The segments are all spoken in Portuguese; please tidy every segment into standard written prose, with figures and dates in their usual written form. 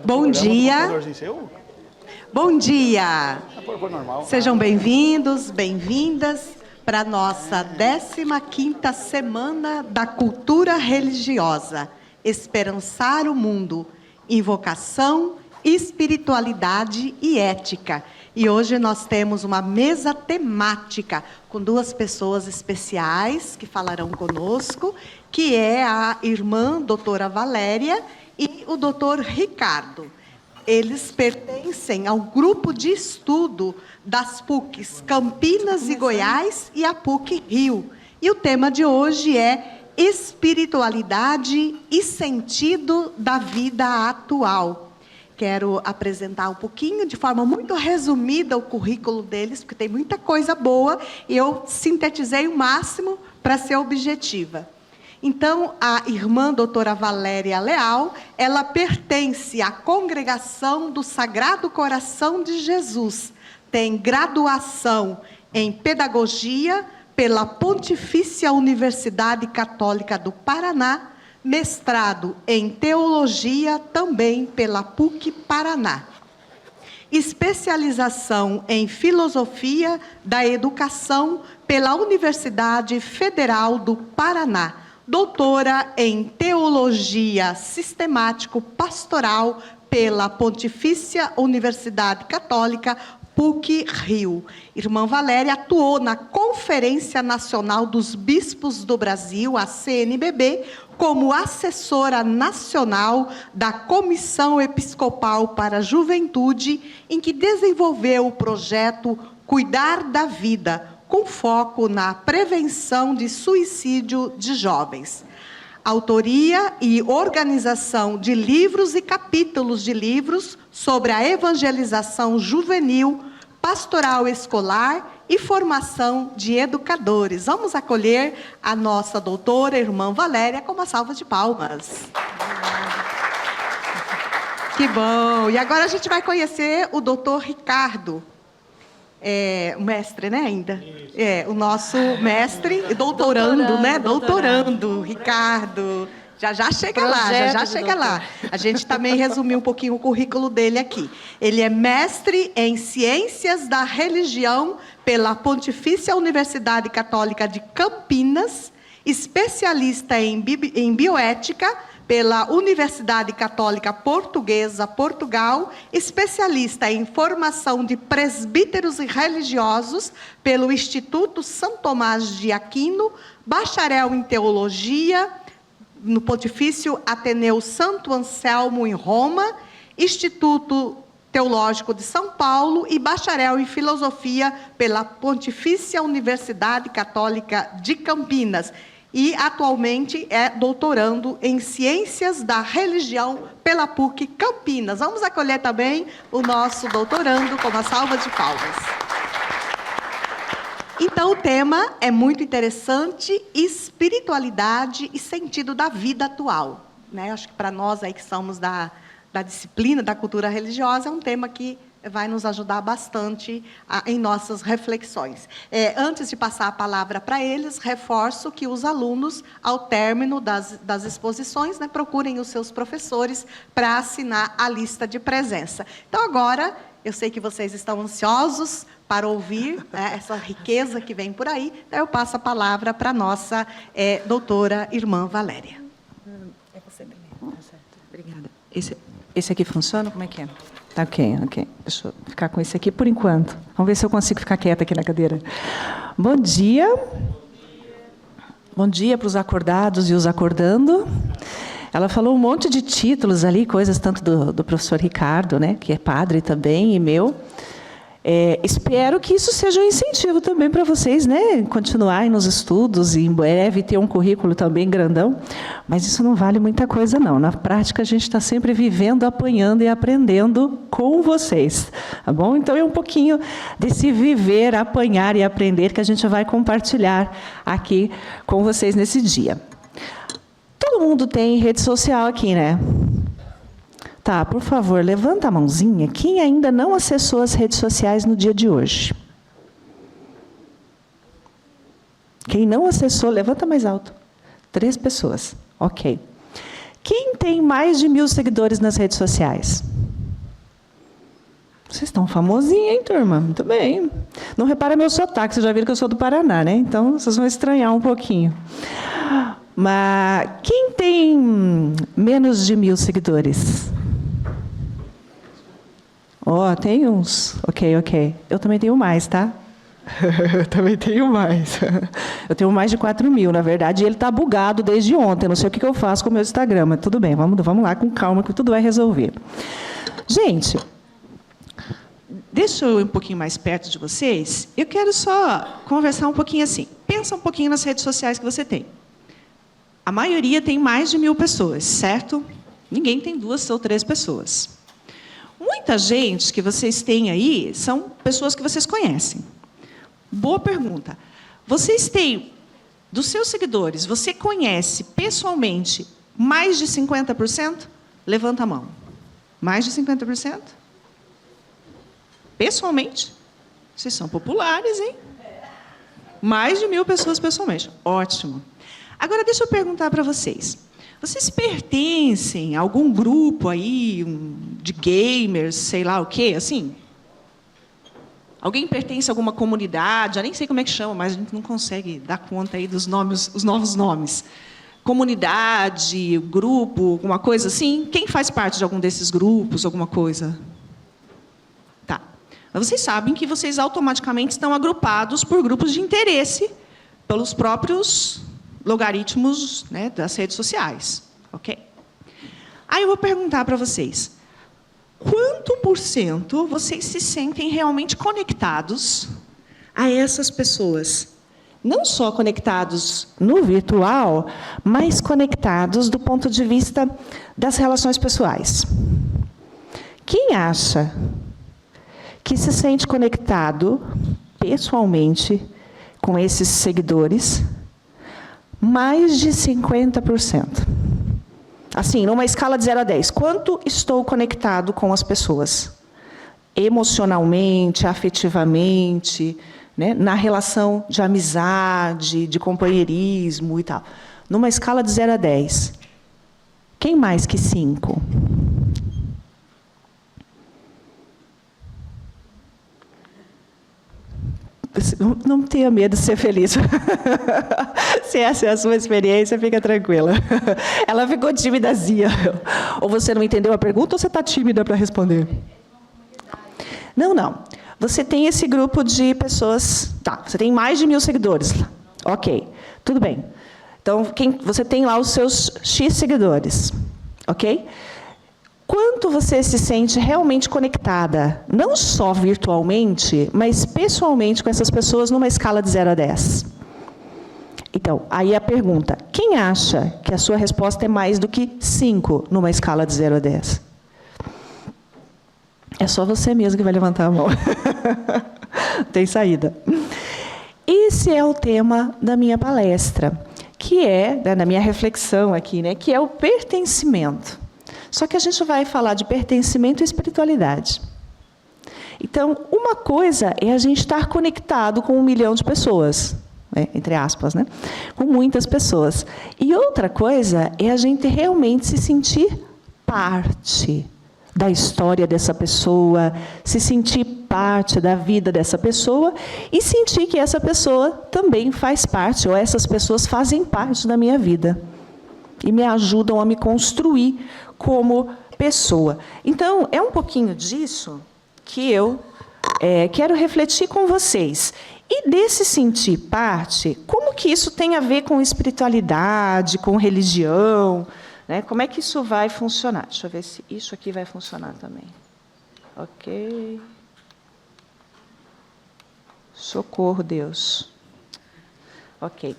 Bom dia. Bom dia. Sejam bem-vindos, bem-vindas para a nossa 15ª Semana da Cultura Religiosa. Esperançar o mundo, invocação, espiritualidade e ética. E hoje nós temos uma mesa temática com duas pessoas especiais que falarão conosco, que é a irmã doutora Valéria e o doutor Ricardo. Eles pertencem ao grupo de estudo das PUCs Campinas e Goiás e a PUC Rio. E o tema de hoje é espiritualidade e sentido da vida atual. Quero apresentar um pouquinho, de forma muito resumida, o currículo deles, porque tem muita coisa boa, e eu sintetizei o máximo para ser objetiva. Então, a irmã doutora Valéria Leal, ela pertence à Congregação do Sagrado Coração de Jesus. Tem graduação em Pedagogia pela Pontifícia Universidade Católica do Paraná, mestrado em Teologia também pela PUC Paraná. Especialização em Filosofia da Educação pela Universidade Federal do Paraná. Doutora em Teologia Sistemático-Pastoral pela Pontifícia Universidade Católica PUC Rio. Irmã Valéria atuou na Conferência Nacional dos Bispos do Brasil, a CNBB, como assessora nacional da Comissão Episcopal para a Juventude, em que desenvolveu o projeto Cuidar da Vida, com foco na prevenção de suicídio de jovens. Autoria e organização de livros e capítulos de livros sobre a evangelização juvenil, pastoral escolar e formação de educadores. Vamos acolher a nossa doutora, irmã Valéria, com uma salva de palmas. Que bom! E agora a gente vai conhecer o doutor Ricardo. O mestre, né, ainda? O nosso mestre, doutorando, né? Doutorando, Ricardo. Já chega lá, já chega lá. A gente também resumiu um pouquinho o currículo dele aqui. Ele é mestre em Ciências da Religião pela Pontifícia Universidade Católica de Campinas, especialista em bioética pela Universidade Católica Portuguesa, Portugal, especialista em formação de presbíteros e religiosos pelo Instituto São Tomás de Aquino, bacharel em Teologia no Pontifício Ateneu Santo Anselmo, em Roma, Instituto Teológico de São Paulo e bacharel em Filosofia pela Pontifícia Universidade Católica de Campinas. E, atualmente, é doutorando em Ciências da Religião pela PUC Campinas. Vamos acolher também o nosso doutorando com uma salva de palmas. Então, o tema é muito interessante, espiritualidade e sentido da vida atual, né? Acho que para nós aí que somos da disciplina da cultura religiosa, é um tema que vai nos ajudar bastante em nossas reflexões. Antes de passar a palavra para eles, reforço que os alunos, ao término das exposições, né, procurem os seus professores para assinar a lista de presença. Então, agora, eu sei que vocês estão ansiosos para ouvir essa riqueza que vem por aí, então eu passo a palavra para a nossa doutora irmã Valéria. É você primeiro, tá certo. Obrigada. Esse aqui funciona? Como é que é? Ok. Deixa eu ficar com esse aqui por enquanto. Vamos ver se eu consigo ficar quieta aqui na cadeira. Bom dia. Bom dia para os acordados e os acordando. Ela falou um monte de títulos ali, coisas tanto do professor Ricardo, né, que é padre também, e meu. Espero que isso seja um incentivo também para vocês, né, continuarem nos estudos e em breve ter um currículo também grandão, mas isso não vale muita coisa não. Na prática a gente está sempre vivendo, apanhando e aprendendo com vocês, tá bom? Então é um pouquinho desse viver, apanhar e aprender que a gente vai compartilhar aqui com vocês nesse dia. Todo mundo tem rede social aqui, né? Tá, por favor, levanta a mãozinha. Quem ainda não acessou as redes sociais no dia de hoje? Quem não acessou, levanta mais alto. 3 pessoas. Ok. Quem tem mais de 1.000 seguidores nas redes sociais? Vocês estão famosinhos, hein, turma? Muito bem. Não repara meu sotaque, vocês já viram que eu sou do Paraná, né? Então, vocês vão estranhar um pouquinho. Mas quem tem menos de 1.000 seguidores? Tem uns. Ok. Eu também tenho mais, tá? Eu também tenho mais. Eu tenho mais de 4.000, na verdade, e ele está bugado desde ontem. Não sei o que eu faço com o meu Instagram, mas tudo bem, vamos lá com calma, que tudo vai resolver. Gente, deixa eu ir um pouquinho mais perto de vocês. Eu quero só conversar um pouquinho assim. Pensa um pouquinho nas redes sociais que você tem. A maioria tem mais de 1.000 pessoas, certo? Ninguém tem 2 ou 3 pessoas. Muita gente que vocês têm aí são pessoas que vocês conhecem. Boa pergunta. Vocês têm, dos seus seguidores, você conhece pessoalmente mais de 50%? Levanta a mão. Mais de 50%? Pessoalmente? Vocês são populares, hein? Mais de 1.000 pessoas pessoalmente. Ótimo. Agora, deixa eu perguntar para vocês. Vocês pertencem a algum grupo aí, de gamers, sei lá o quê, assim? Alguém pertence a alguma comunidade? Eu nem sei como é que chama, mas a gente não consegue dar conta aí dos nomes, os novos nomes. Comunidade, grupo, alguma coisa assim? Quem faz parte de algum desses grupos, alguma coisa? Tá. Mas vocês sabem que vocês automaticamente estão agrupados por grupos de interesse pelos próprios logaritmos, né, das redes sociais. Ok? Aí eu vou perguntar para vocês. Quanto por cento vocês se sentem realmente conectados a essas pessoas? Não só conectados no virtual, mas conectados do ponto de vista das relações pessoais. Quem acha que se sente conectado pessoalmente com esses seguidores? Mais de 50%. Assim, numa escala de 0 a 10, quanto estou conectado com as pessoas? Emocionalmente, afetivamente, né? Na relação de amizade, de companheirismo e tal. Numa escala de 0 a 10, quem mais que 5? Não tenha medo de ser feliz. Se essa é a sua experiência, fica tranquila. Ela ficou timidazinha. Ou você não entendeu a pergunta, ou você está tímida para responder? Não. Você tem esse grupo de pessoas... Tá, você tem mais de 1.000 seguidores. Ok, tudo bem. Então, você tem lá os seus X seguidores. Ok? Quanto você se sente realmente conectada, não só virtualmente, mas pessoalmente com essas pessoas numa escala de 0 a 10? Então, aí a pergunta, quem acha que a sua resposta é mais do que 5 numa escala de 0 a 10? É só você mesmo que vai levantar a mão. Tem saída. Esse é o tema da minha palestra, que é, da minha reflexão aqui, né, que é o pertencimento. Só que a gente vai falar de pertencimento e espiritualidade. Então, uma coisa é a gente estar conectado com 1 milhão de pessoas, né, entre aspas, né, com muitas pessoas. E outra coisa é a gente realmente se sentir parte da história dessa pessoa, se sentir parte da vida dessa pessoa e sentir que essa pessoa também faz parte, ou essas pessoas fazem parte da minha vida e me ajudam a me construir como pessoa. Então, é um pouquinho disso que eu quero refletir com vocês. E desse sentir parte, como que isso tem a ver com espiritualidade, com religião, né? Como é que isso vai funcionar? Deixa eu ver se isso aqui vai funcionar também. Ok. Socorro, Deus. Ok.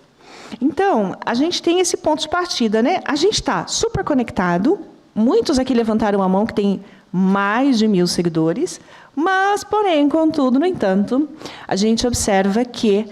Então, a gente tem esse ponto de partida, né? A gente está super conectado. Muitos aqui levantaram a mão que tem mais de 1.000 seguidores, mas, porém, contudo, no entanto, a gente observa que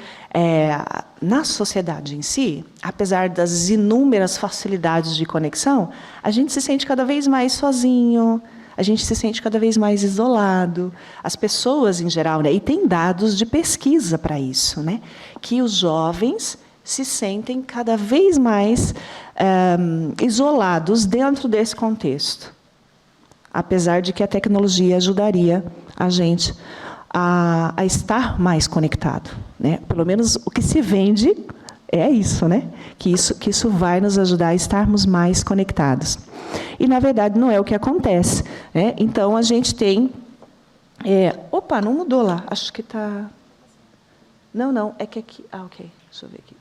na sociedade em si, apesar das inúmeras facilidades de conexão, a gente se sente cada vez mais sozinho, a gente se sente cada vez mais isolado. As pessoas, em geral, né, e tem dados de pesquisa para isso, né, que os jovens se sentem cada vez mais isolados dentro desse contexto. Apesar de que a tecnologia ajudaria a gente a estar mais conectado, né? Pelo menos o que se vende é isso, né? Que isso vai nos ajudar a estarmos mais conectados. E, na verdade, não é o que acontece, né? Então, a gente tem... Opa, não mudou lá. Acho que está... Não, é que aqui... ok. Deixa eu ver aqui.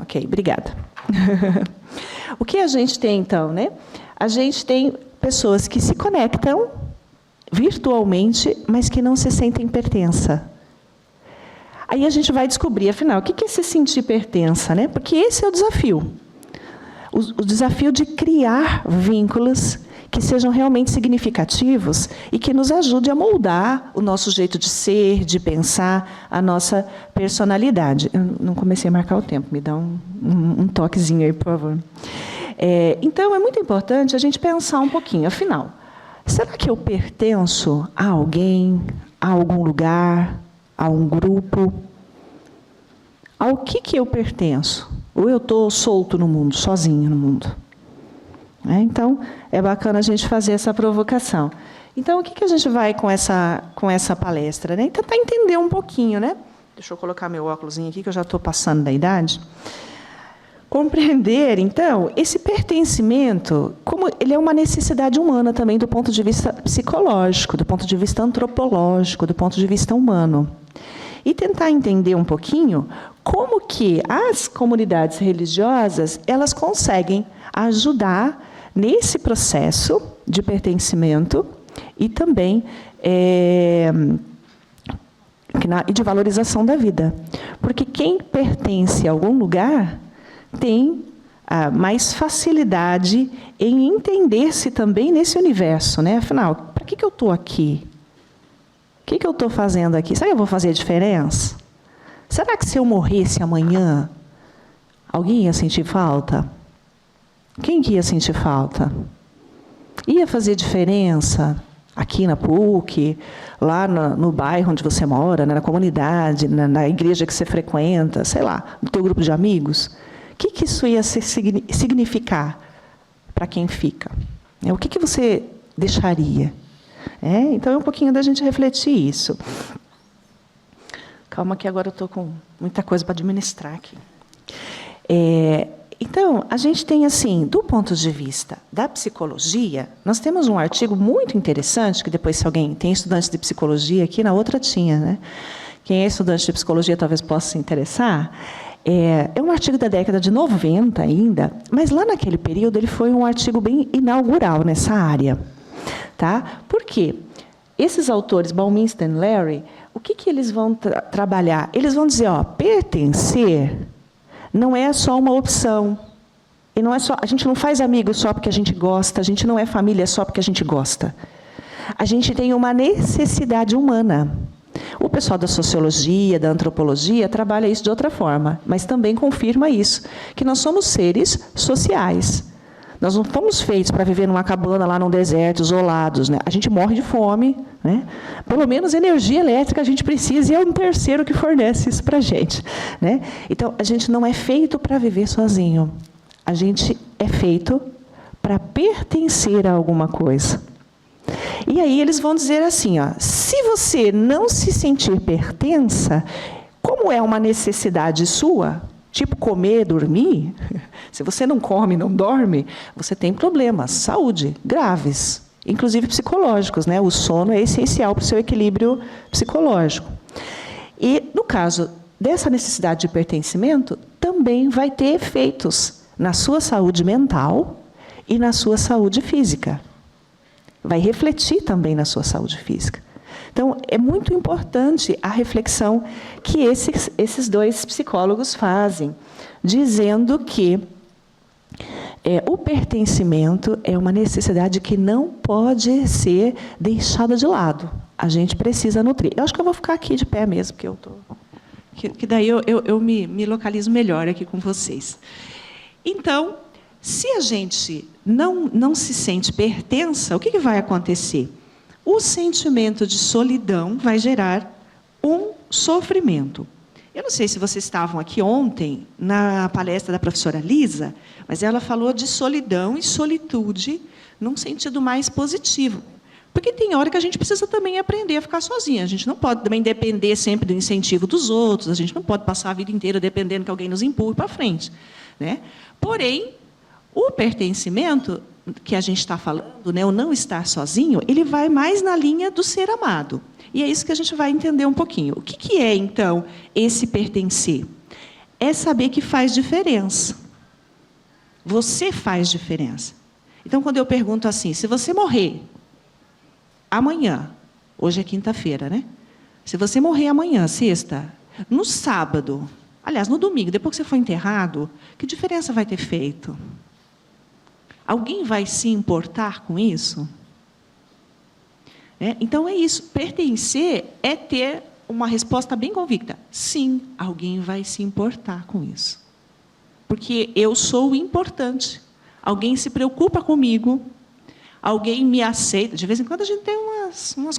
Ok, obrigada. O que a gente tem, então, né? A gente tem pessoas que se conectam virtualmente, mas que não se sentem pertença. Aí a gente vai descobrir, afinal, o que é se sentir pertença, né? Porque esse é o desafio. O desafio de criar vínculos que sejam realmente significativos e que nos ajude a moldar o nosso jeito de ser, de pensar, a nossa personalidade. Eu não comecei a marcar o tempo, me dá um toquezinho aí, por favor. Então, é muito importante a gente pensar um pouquinho, afinal, será que eu pertenço a alguém, a algum lugar, a um grupo? Ao que eu pertenço? Ou eu estou solto no mundo, sozinho no mundo? Então, é bacana a gente fazer essa provocação. Então, o que a gente vai com essa palestra? Né? Tentar entender um pouquinho, né? Deixa eu colocar meu óculosinho aqui, que eu já estou passando da idade. Compreender, então, esse pertencimento, como ele é uma necessidade humana também do ponto de vista psicológico, do ponto de vista antropológico, do ponto de vista humano. E tentar entender um pouquinho como que as comunidades religiosas elas conseguem ajudar nesse processo de pertencimento e também e de valorização da vida. Porque quem pertence a algum lugar tem mais facilidade em entender-se também nesse universo, né? Afinal, para que eu estou aqui? O que eu estou fazendo aqui? Será que eu vou fazer a diferença? Será que se eu morresse amanhã, alguém ia sentir falta? Quem que ia sentir falta? Ia fazer diferença aqui na PUC, lá no bairro onde você mora, na comunidade, na igreja que você frequenta, sei lá, no teu grupo de amigos? O que isso ia significar para quem fica? O que você deixaria? Então, é um pouquinho da gente refletir isso. Calma que agora eu estou com muita coisa para administrar aqui. Então, a gente tem, assim, do ponto de vista da psicologia, nós temos um artigo muito interessante, que depois, se alguém tem estudantes de psicologia aqui, na outra tinha, né? Quem é estudante de psicologia talvez possa se interessar. É um artigo da década de 90 ainda, mas lá naquele período ele foi um artigo bem inaugural nessa área. Tá? Por quê? Esses autores, Balminster e Larry, o que eles vão trabalhar? Eles vão dizer, pertencer não é só uma opção. E não é só, a gente não faz amigos só porque a gente gosta, a gente não é família só porque a gente gosta. A gente tem uma necessidade humana. O pessoal da sociologia, da antropologia, trabalha isso de outra forma, mas também confirma isso, que nós somos seres sociais. Nós não fomos feitos para viver numa cabana lá no deserto, isolados, né? A gente morre de fome, né? Pelo menos energia elétrica a gente precisa, e é um terceiro que fornece isso para a gente, né? Então, a gente não é feito para viver sozinho. A gente é feito para pertencer a alguma coisa. E aí eles vão dizer assim, se você não se sentir pertença, como é uma necessidade sua, tipo comer, dormir, se você não come, não dorme, você tem problemas, saúde, graves, inclusive psicológicos, né? O sono é essencial para o seu equilíbrio psicológico. E, no caso dessa necessidade de pertencimento, também vai ter efeitos na sua saúde mental e na sua saúde física. Vai refletir também na sua saúde física. Então, é muito importante a reflexão que esses dois psicólogos fazem, dizendo que o pertencimento é uma necessidade que não pode ser deixada de lado. A gente precisa nutrir. Eu acho que eu vou ficar aqui de pé mesmo, porque eu estou... Que daí eu me localizo melhor aqui com vocês. Então, se a gente não se sente pertença, o que vai acontecer? O sentimento de solidão vai gerar um sofrimento. Eu não sei se vocês estavam aqui ontem, na palestra da professora Lisa, mas ela falou de solidão e solitude num sentido mais positivo. Porque tem hora que a gente precisa também aprender a ficar sozinha. A gente não pode também depender sempre do incentivo dos outros, a gente não pode passar a vida inteira dependendo que alguém nos empurre para frente, né? Porém, o pertencimento que a gente está falando, né, o não estar sozinho, ele vai mais na linha do ser amado. E é isso que a gente vai entender um pouquinho. O que é, então, esse pertencer? É saber que faz diferença. Você faz diferença. Então, quando eu pergunto assim, se você morrer amanhã, hoje é quinta-feira, né? Se você morrer amanhã, sexta, no sábado, aliás, no domingo, depois que você for enterrado, que diferença vai ter feito? Alguém vai se importar com isso? Então, é isso. Pertencer é ter uma resposta bem convicta. Sim, alguém vai se importar com isso. Porque eu sou importante. Alguém se preocupa comigo. Alguém me aceita. De vez em quando a gente tem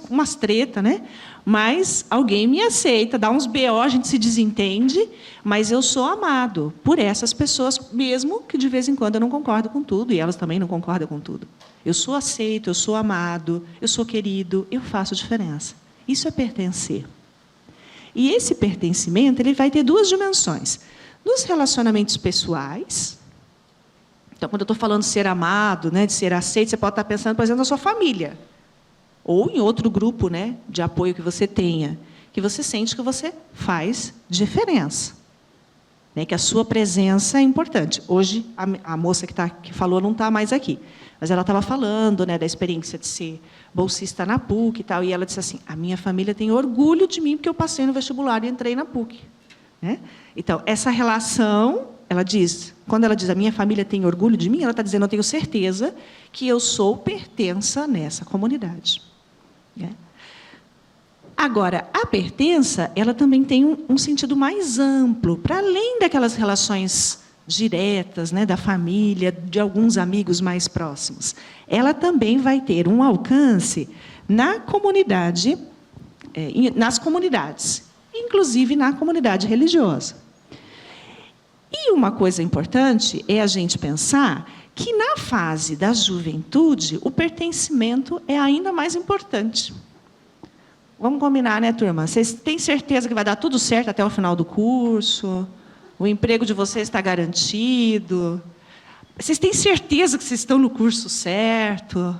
umas tretas, né? Mas alguém me aceita, dá uns BO, a gente se desentende, mas eu sou amado por essas pessoas, mesmo que de vez em quando eu não concordo com tudo, e elas também não concordam com tudo. Eu sou aceito, eu sou amado, eu sou querido, eu faço diferença. Isso é pertencer. E esse pertencimento ele vai ter duas dimensões. Nos relacionamentos pessoais. Então, quando eu estou falando de ser amado, né, de ser aceito, você pode estar pensando, por exemplo, na sua família. Ou em outro grupo, né, de apoio que você tenha, que você sente que você faz diferença. Né, que a sua presença é importante. Hoje, a moça que falou não está mais aqui. Mas ela estava falando, né, da experiência de ser bolsista na PUC e tal, e ela disse assim, a minha família tem orgulho de mim porque eu passei no vestibular e entrei na PUC. Né? Então, essa relação, ela diz, quando ela diz a minha família tem orgulho de mim, ela está dizendo, eu tenho certeza que eu sou pertença nessa comunidade. Né? Agora, a pertença, ela também tem um sentido mais amplo, para além daquelas relações diretas, né, da família, de alguns amigos mais próximos. Ela também vai ter um alcance na comunidade, nas comunidades, inclusive na comunidade religiosa. E uma coisa importante é a gente pensar que, na fase da juventude, o pertencimento é ainda mais importante. Vamos combinar, né, turma? Vocês têm certeza que vai dar tudo certo até o final do curso? O emprego de vocês está garantido? Vocês têm certeza que vocês estão no curso certo?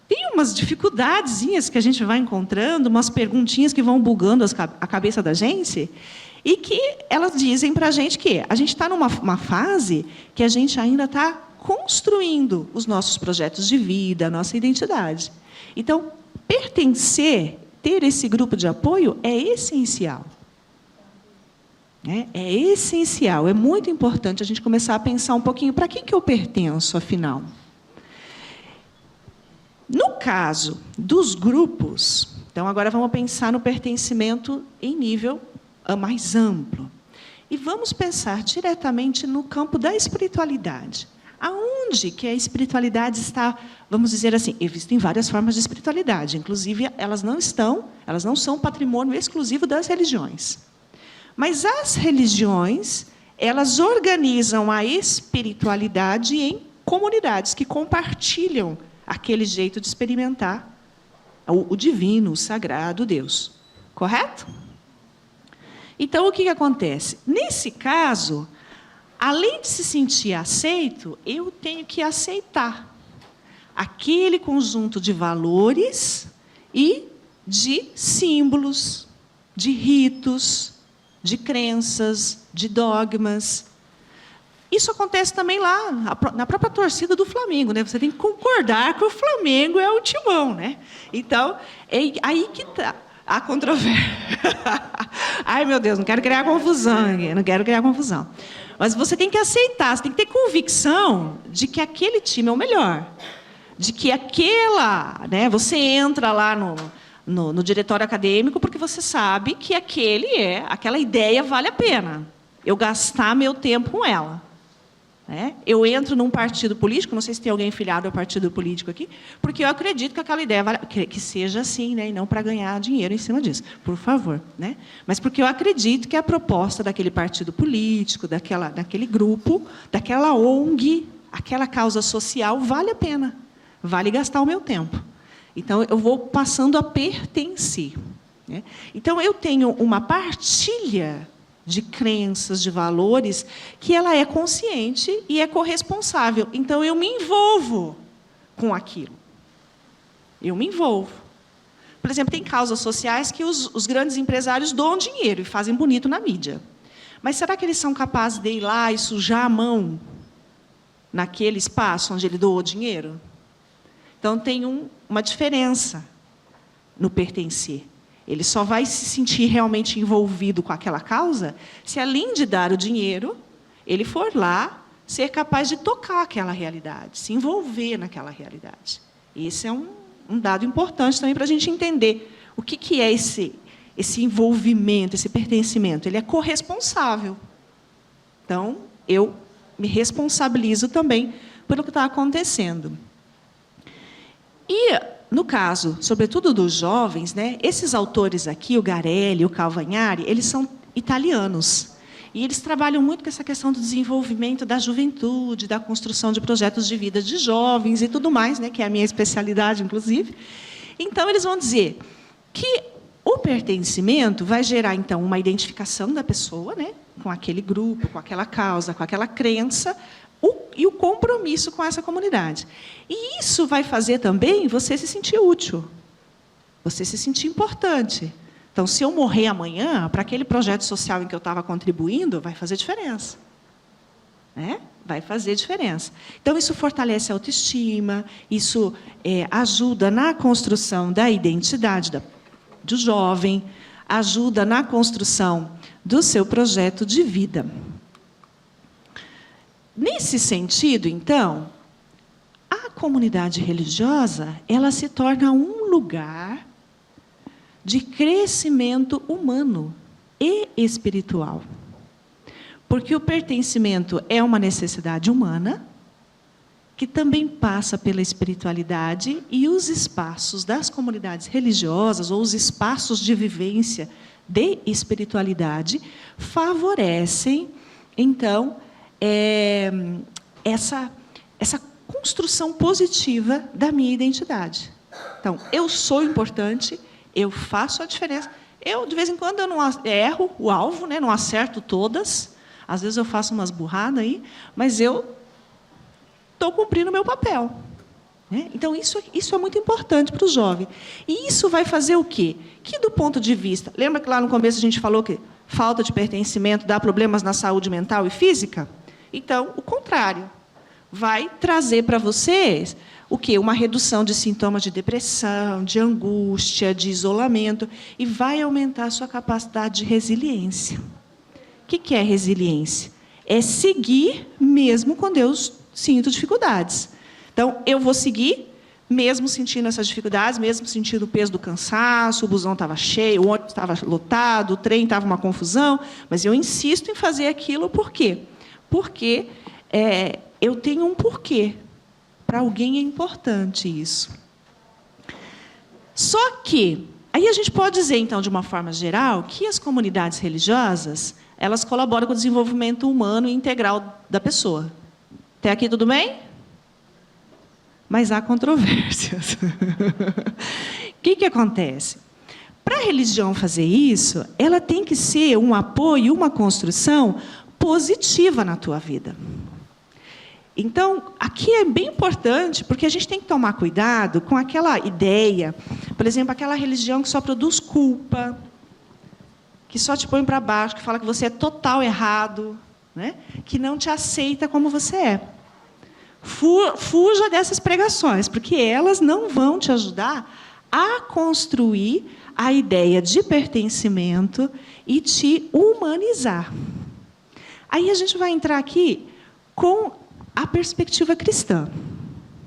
Tem umas dificuldadezinhas que a gente vai encontrando, umas perguntinhas que vão bugando a cabeça da gente, e que elas dizem para a gente que a gente está numa fase que a gente ainda está construindo os nossos projetos de vida, a nossa identidade. Então, pertencer, ter esse grupo de apoio é essencial. É essencial, é muito importante a gente começar a pensar um pouquinho, para quem que eu pertenço, afinal? No caso dos grupos, então agora vamos pensar no pertencimento em nível mais amplo. E vamos pensar diretamente no campo da espiritualidade. Aonde que a espiritualidade está, vamos dizer assim, existem várias formas de espiritualidade, inclusive elas não são patrimônio exclusivo das religiões. Mas as religiões, elas organizam a espiritualidade em comunidades que compartilham aquele jeito de experimentar o divino, o sagrado, Deus. Correto? Então, o que acontece? Nesse caso, além de se sentir aceito, eu tenho que aceitar aquele conjunto de valores e de símbolos, de ritos, de crenças, de dogmas. Isso acontece também lá, na própria torcida do Flamengo, né? Você tem que concordar que o Flamengo é o timão, né? Então, é aí que está a controvérsia. Ai, meu Deus, não quero criar confusão. Mas você tem que aceitar, você tem que ter convicção de que aquele time é o melhor. De que né? Você entra lá no diretório acadêmico porque você sabe que aquela ideia vale a pena. Eu gastar meu tempo com ela. né? Eu entro num partido político, não sei se tem alguém filiado ao partido político aqui, porque eu acredito que aquela ideia que seja assim, né? E não para ganhar dinheiro em cima disso, por favor, né? Mas porque eu acredito que a proposta daquele partido político, daquele grupo, daquela ONG, aquela causa social, vale a pena, vale gastar o meu tempo. Então, eu vou passando a pertencer, né? Então, eu tenho uma partilha de crenças, de valores, que ela é consciente e é corresponsável. Então, eu me envolvo com aquilo. Eu me envolvo. Por exemplo, tem causas sociais que os grandes empresários doam dinheiro e fazem bonito na mídia. Mas será que eles são capazes de ir lá e sujar a mão naquele espaço onde ele doou dinheiro? Então, tem uma diferença no pertencer. Ele só vai se sentir realmente envolvido com aquela causa se, além de dar o dinheiro, ele for lá ser capaz de tocar aquela realidade, se envolver naquela realidade. Esse é um dado importante também para a gente entender o que é esse envolvimento, esse pertencimento. Ele é corresponsável. Então, eu me responsabilizo também pelo que está acontecendo. E, no caso, sobretudo dos jovens, né, esses autores aqui, o Garelli, o Calvagnari, eles são italianos. E eles trabalham muito com essa questão do desenvolvimento da juventude, da construção de projetos de vida de jovens e tudo mais, né, que é a minha especialidade, inclusive. Então, eles vão dizer que o pertencimento vai gerar, então, uma identificação da pessoa, né, com aquele grupo, com aquela causa, com aquela crença, e o compromisso com essa comunidade. E isso vai fazer também você se sentir útil, você se sentir importante. Então, se eu morrer amanhã, para aquele projeto social em que eu estava contribuindo, vai fazer diferença, né? Vai fazer diferença. Então, isso fortalece a autoestima, isso ajuda na construção da identidade do jovem, ajuda na construção do seu projeto de vida. Nesse sentido, então, a comunidade religiosa, ela se torna um lugar de crescimento humano e espiritual. Porque o pertencimento é uma necessidade humana, que também passa pela espiritualidade, e os espaços das comunidades religiosas, ou os espaços de vivência de espiritualidade, favorecem, então, essa construção positiva da minha identidade. Então, eu sou importante, eu faço a diferença. Eu, de vez em quando, eu não erro o alvo, né? Não acerto todas. Às vezes eu faço umas burradas aí, mas eu estou cumprindo o meu papel, né? Então, isso é muito importante para o jovem. E isso vai fazer o quê? Que, do ponto de vista... Lembra que lá no começo a gente falou que falta de pertencimento dá problemas na saúde mental e física? Então, o contrário. Vai trazer para vocês o quê? Uma redução de sintomas de depressão, de angústia, de isolamento, e vai aumentar a sua capacidade de resiliência. O que é resiliência? É seguir mesmo quando eu sinto dificuldades. Então, eu vou seguir mesmo sentindo essas dificuldades, mesmo sentindo o peso do cansaço, o busão estava cheio, o ônibus estava lotado, o trem estava uma confusão, mas eu insisto em fazer aquilo. Por quê? Porque eu tenho um porquê. Para alguém é importante isso. Só que, aí a gente pode dizer, então, de uma forma geral, que as comunidades religiosas, elas colaboram com o desenvolvimento humano e integral da pessoa. Até aqui tudo bem? Mas há controvérsias. O que acontece? Para a religião fazer isso, ela tem que ser um apoio, uma construção positiva na tua vida. Então, aqui é bem importante, porque a gente tem que tomar cuidado com aquela ideia, por exemplo, aquela religião que só produz culpa, que só te põe para baixo, que fala que você é total errado, né? Que não te aceita como você é. Fuja dessas pregações, porque elas não vão te ajudar a construir a ideia de pertencimento e te humanizar. Aí a gente vai entrar aqui com a perspectiva cristã.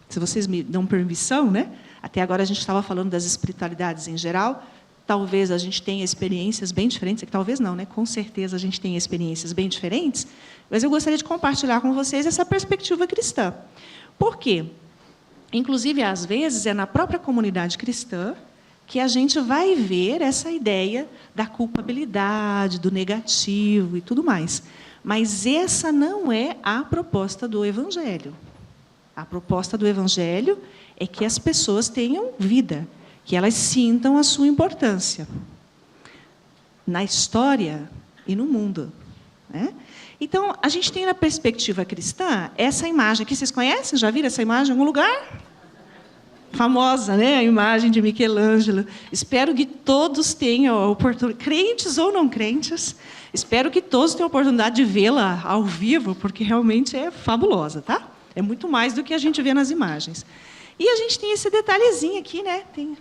Se vocês me dão permissão, né? Até agora a gente estava falando das espiritualidades em geral, talvez a gente tenha experiências bem diferentes, talvez não, né? Com certeza a gente tem experiências bem diferentes, mas eu gostaria de compartilhar com vocês essa perspectiva cristã. Por quê? Inclusive, às vezes, é na própria comunidade cristã que a gente vai ver essa ideia da culpabilidade, do negativo e tudo mais. Mas essa não é a proposta do Evangelho. A proposta do Evangelho é que as pessoas tenham vida, que elas sintam a sua importância na história e no mundo, né? Então, a gente tem na perspectiva cristã essa imagem, que vocês conhecem? Já viram essa imagem em algum lugar? Famosa, né? A imagem de Michelangelo. Espero que todos tenham a oportunidade, crentes ou não crentes, espero que todos tenham a oportunidade de vê-la ao vivo, porque realmente é fabulosa, tá? É muito mais do que a gente vê nas imagens. E a gente tem esse detalhezinho aqui, né? Tem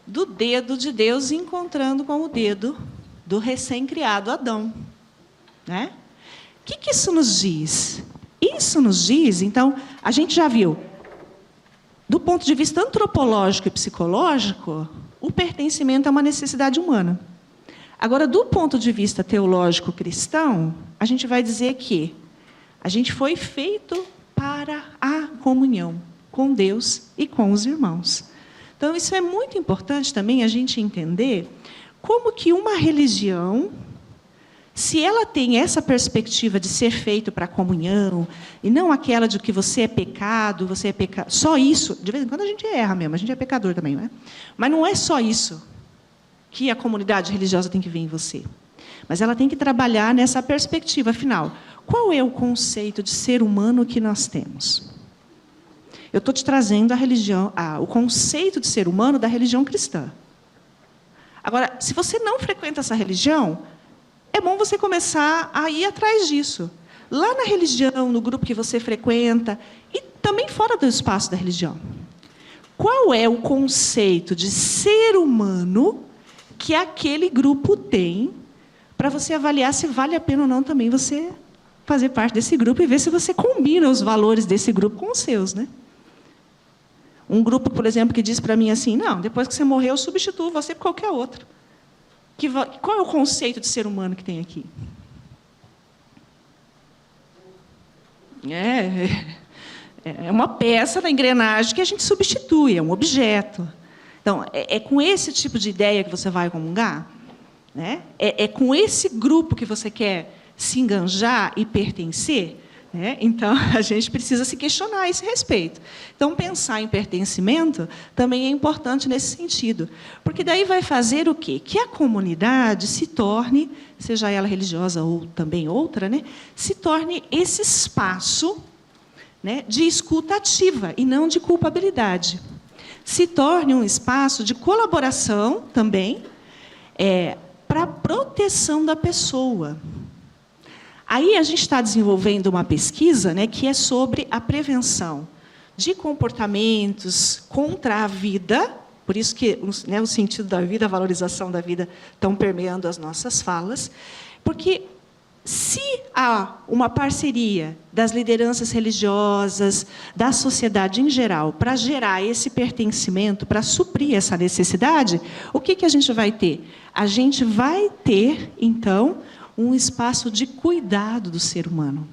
do dedo de Deus encontrando com o dedo do recém-criado Adão, né? O que isso nos diz? Isso nos diz, então, a gente já viu, do ponto de vista antropológico e psicológico, o pertencimento é uma necessidade humana. Agora, do ponto de vista teológico cristão, a gente vai dizer que a gente foi feito para a comunhão com Deus e com os irmãos. Então, isso é muito importante também a gente entender como que uma religião, se ela tem essa perspectiva de ser feito para a comunhão, e não aquela de que você é pecado, só isso, de vez em quando a gente erra mesmo, a gente é pecador também, não é? Mas não é só isso que a comunidade religiosa tem que ver em você. Mas ela tem que trabalhar nessa perspectiva, afinal, qual é o conceito de ser humano que nós temos? Eu estou te trazendo o conceito de ser humano da religião cristã. Agora, se você não frequenta essa religião, é bom você começar a ir atrás disso. Lá na religião, no grupo que você frequenta, e também fora do espaço da religião. Qual é o conceito de ser humano que aquele grupo tem, para você avaliar se vale a pena ou não também você fazer parte desse grupo e ver se você combina os valores desse grupo com os seus, né? Um grupo, por exemplo, que diz para mim assim, não, depois que você morrer, eu substituo você por qualquer outro. Qual é o conceito de ser humano que tem aqui? É uma peça da engrenagem que a gente substitui, é um objeto. Então, é com esse tipo de ideia que você vai comungar? Né? É com esse grupo que você quer se enganjar e pertencer? Né? Então, a gente precisa se questionar a esse respeito. Então, pensar em pertencimento também é importante nesse sentido. Porque daí vai fazer o quê? Que a comunidade se torne, seja ela religiosa ou também outra, né? Se torne esse espaço, né, de escuta ativa e não de culpabilidade. Se torne um espaço de colaboração também para a proteção da pessoa. Aí a gente está desenvolvendo uma pesquisa, né, que é sobre a prevenção de comportamentos contra a vida, por isso que, né, o sentido da vida, a valorização da vida estão permeando as nossas falas, porque se há uma parceria das lideranças religiosas, da sociedade em geral, para gerar esse pertencimento, para suprir essa necessidade, o que a gente vai ter? A gente vai ter, então, um espaço de cuidado do ser humano.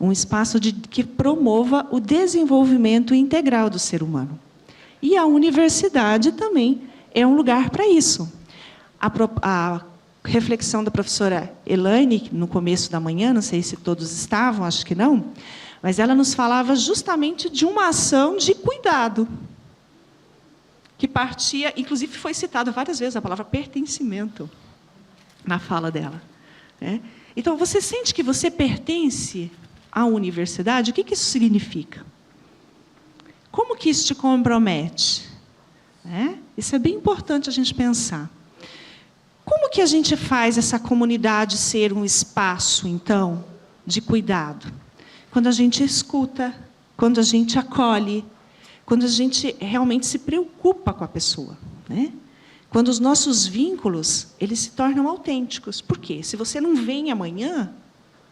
Um espaço que promova o desenvolvimento integral do ser humano. E a universidade também é um lugar para isso. A reflexão da professora Elaine, no começo da manhã, não sei se todos estavam, acho que não, mas ela nos falava justamente de uma ação de cuidado, que partia, inclusive foi citada várias vezes a palavra pertencimento na fala dela. Né? Então, você sente que você pertence à universidade? O que isso significa? Como que isso te compromete? Né? Isso é bem importante a gente pensar. Como que a gente faz essa comunidade ser um espaço, então, de cuidado? Quando a gente escuta, quando a gente acolhe, quando a gente realmente se preocupa com a pessoa, né? Quando os nossos vínculos, eles se tornam autênticos. Por quê? Se você não vem amanhã,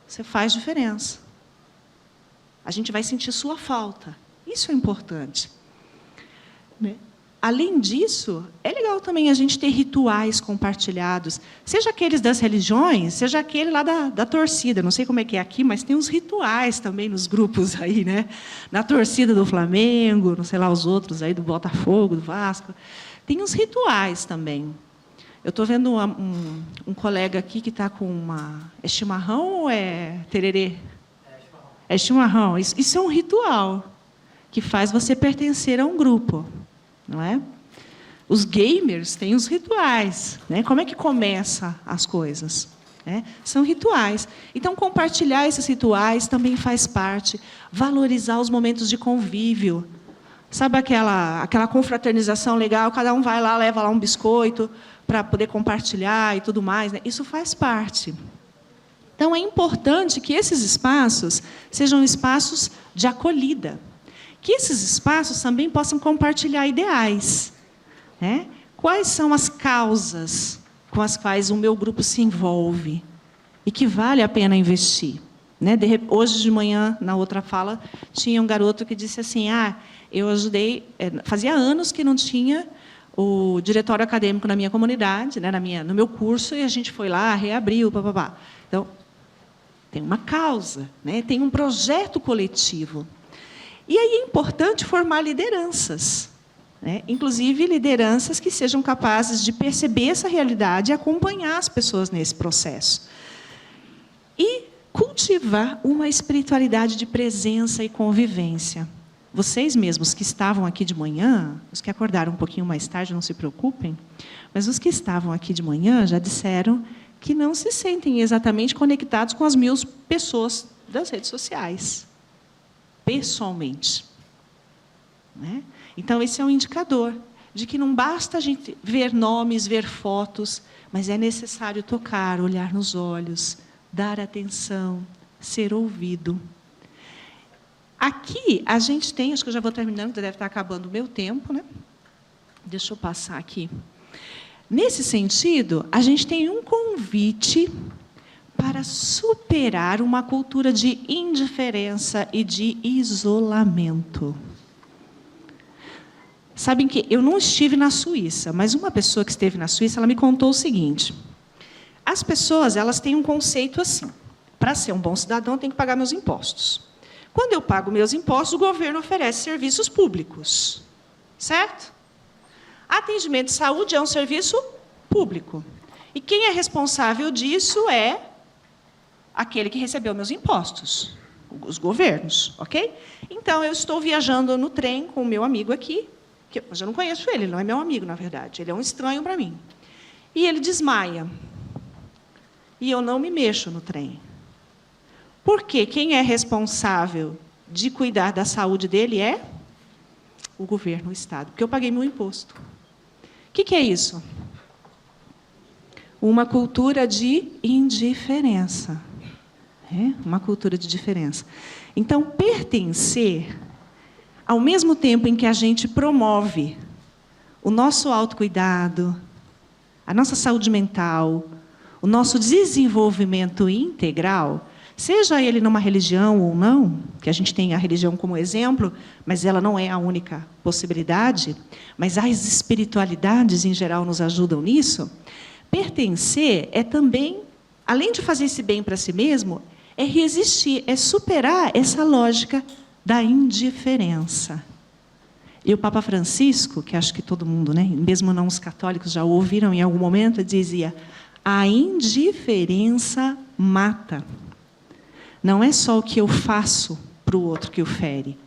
você faz diferença. A gente vai sentir sua falta. Isso é importante. Né? além disso, é legal também a gente ter rituais compartilhados, seja aqueles das religiões, seja aquele lá da torcida. Não sei como é que é aqui, mas tem uns rituais também nos grupos aí, né? Na torcida do Flamengo, não sei lá os outros aí do Botafogo, do Vasco. Tem uns rituais também. Eu estou vendo um colega aqui que está com uma... É chimarrão ou é tererê? É chimarrão. Isso é um ritual que faz você pertencer a um grupo, não é? Os gamers têm os rituais, né? Como é que começa as coisas? São rituais. Então, compartilhar esses rituais também faz parte. Valorizar os momentos de convívio. Sabe aquela confraternização legal? Cada um vai lá, leva lá um biscoito para poder compartilhar e tudo mais, né? Isso faz parte. Então, é importante que esses espaços sejam espaços de acolhida. Que esses espaços também possam compartilhar ideais, né? Quais são as causas com as quais o meu grupo se envolve e que vale a pena investir, né? Hoje de manhã, na outra fala, tinha um garoto que disse assim, eu ajudei, fazia anos que não tinha o diretório acadêmico na minha comunidade, né, no meu curso, e a gente foi lá, reabriu, papapá. Então, tem uma causa, né? Tem um projeto coletivo. E aí é importante formar lideranças, né? Inclusive lideranças que sejam capazes de perceber essa realidade e acompanhar as pessoas nesse processo. E cultivar uma espiritualidade de presença e convivência. Vocês mesmos que estavam aqui de manhã, os que acordaram um pouquinho mais tarde, não se preocupem, mas os que estavam aqui de manhã já disseram que não se sentem exatamente conectados com as 1000 pessoas das redes sociais. Pessoalmente, né? Então, esse é um indicador de que não basta a gente ver nomes, ver fotos, mas é necessário tocar, olhar nos olhos, dar atenção, ser ouvido. Aqui, a gente tem, acho que eu já vou terminando, deve estar acabando o meu tempo, né? Deixa eu passar aqui. Nesse sentido, a gente tem um convite para superar uma cultura de indiferença e de isolamento. Sabem que eu não estive na Suíça, mas uma pessoa que esteve na Suíça, ela me contou o seguinte: as pessoas, elas têm um conceito assim: para ser um bom cidadão, eu tenho que pagar meus impostos. Quando eu pago meus impostos, o governo oferece serviços públicos, certo? Atendimento de saúde é um serviço público. E quem é responsável disso é aquele que recebeu meus impostos, os governos, ok? Então, eu estou viajando no trem com o meu amigo aqui, mas eu não conheço ele não é meu amigo, na verdade, ele é um estranho para mim. E ele desmaia. E eu não me mexo no trem. Por quê? Quem é responsável de cuidar da saúde dele é o governo, o Estado, porque eu paguei meu imposto. O que é isso? Uma cultura de indiferença. Uma cultura de diferença. Então, pertencer, ao mesmo tempo em que a gente promove o nosso autocuidado, a nossa saúde mental, o nosso desenvolvimento integral, seja ele numa religião ou não, que a gente tem a religião como exemplo, mas ela não é a única possibilidade, mas as espiritualidades, em geral, nos ajudam nisso. Pertencer é também, além de fazer esse bem para si mesmo, é resistir, é superar essa lógica da indiferença. E o Papa Francisco, que acho que todo mundo, né, mesmo não os católicos, já o ouviram em algum momento, dizia: a indiferença mata. Não é só o que eu faço para o outro que o fere,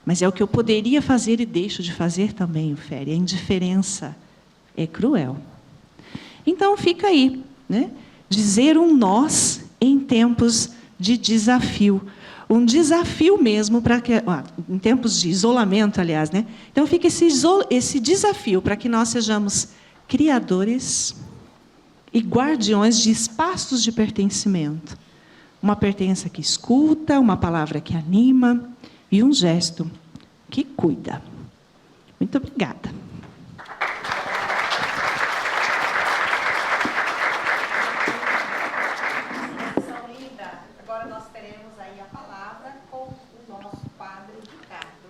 mas é o que eu poderia fazer e deixo de fazer também o fere. A indiferença é cruel. Então, fica aí, né? Dizer um nós em tempos de desafio. Um desafio mesmo, para que, em tempos de isolamento, aliás, né? Então, fica esse desafio para que nós sejamos criadores e guardiões de espaços de pertencimento. Uma pertença que escuta, uma palavra que anima e um gesto que cuida. Muito obrigada. Agora nós teremos aí a palavra com o nosso padre Ricardo.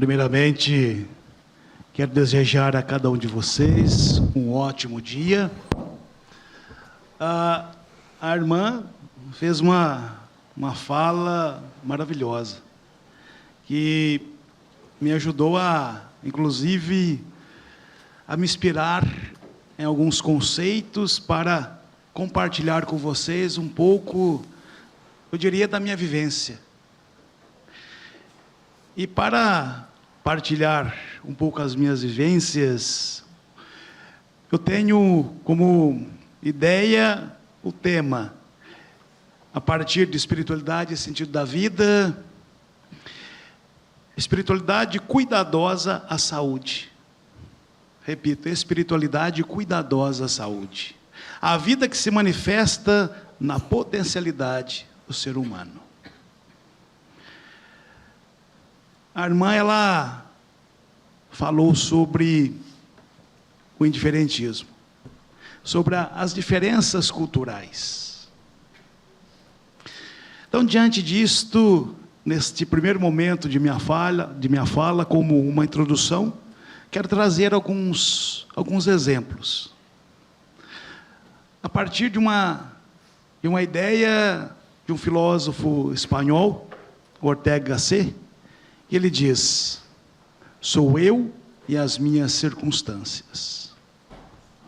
Primeiramente, quero desejar a cada um de vocês um ótimo dia. A irmã fez uma fala maravilhosa, que me ajudou inclusive, a me inspirar em alguns conceitos para compartilhar com vocês um pouco, eu diria, da minha vivência. E para partilhar um pouco as minhas vivências, eu tenho como ideia o tema, a partir de espiritualidade e sentido da vida, espiritualidade cuidadosa à saúde. Repito, espiritualidade cuidadosa à saúde. A vida que se manifesta na potencialidade do ser humano. A irmã, ela falou sobre o indiferentismo, sobre as diferenças culturais. Então, diante disto, neste primeiro momento de minha fala, como uma introdução, quero trazer alguns exemplos. A partir de uma ideia de um filósofo espanhol, Ortega Gasset, ele diz: sou eu e as minhas circunstâncias.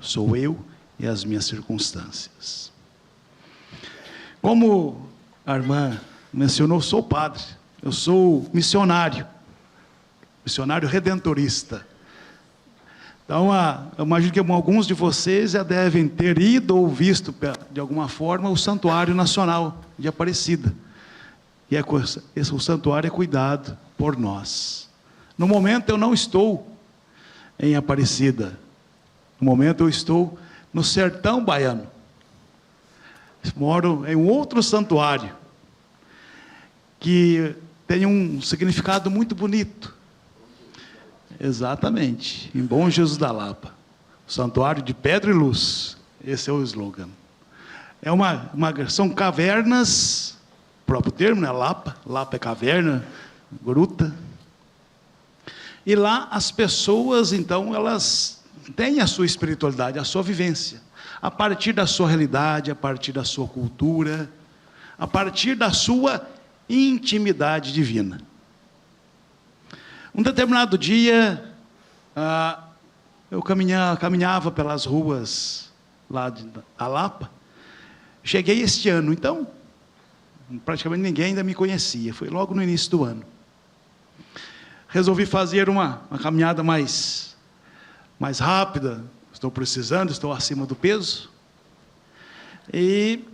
Sou eu e as minhas circunstâncias. Como a irmã mencionou, sou padre, eu sou missionário redentorista. Então, eu imagino que alguns de vocês já devem ter ido ou visto, de alguma forma, o Santuário Nacional de Aparecida. E o santuário é cuidado por nós. No momento, eu não estou em Aparecida. No momento, eu estou no sertão baiano. Moro em um outro santuário, que tem um significado muito bonito. Exatamente, em Bom Jesus da Lapa. Santuário de Pedra e Luz, esse é o slogan. São cavernas, o próprio termo, né? Lapa é caverna, gruta. E lá as pessoas, então, elas têm a sua espiritualidade, a sua vivência, a partir da sua realidade, a partir da sua cultura, a partir da sua intimidade divina. Um determinado dia, eu caminhava pelas ruas lá da Lapa. Cheguei este ano, então, praticamente ninguém ainda me conhecia. Foi logo no início do ano. Resolvi fazer uma caminhada mais rápida. Estou precisando, estou acima do peso. E,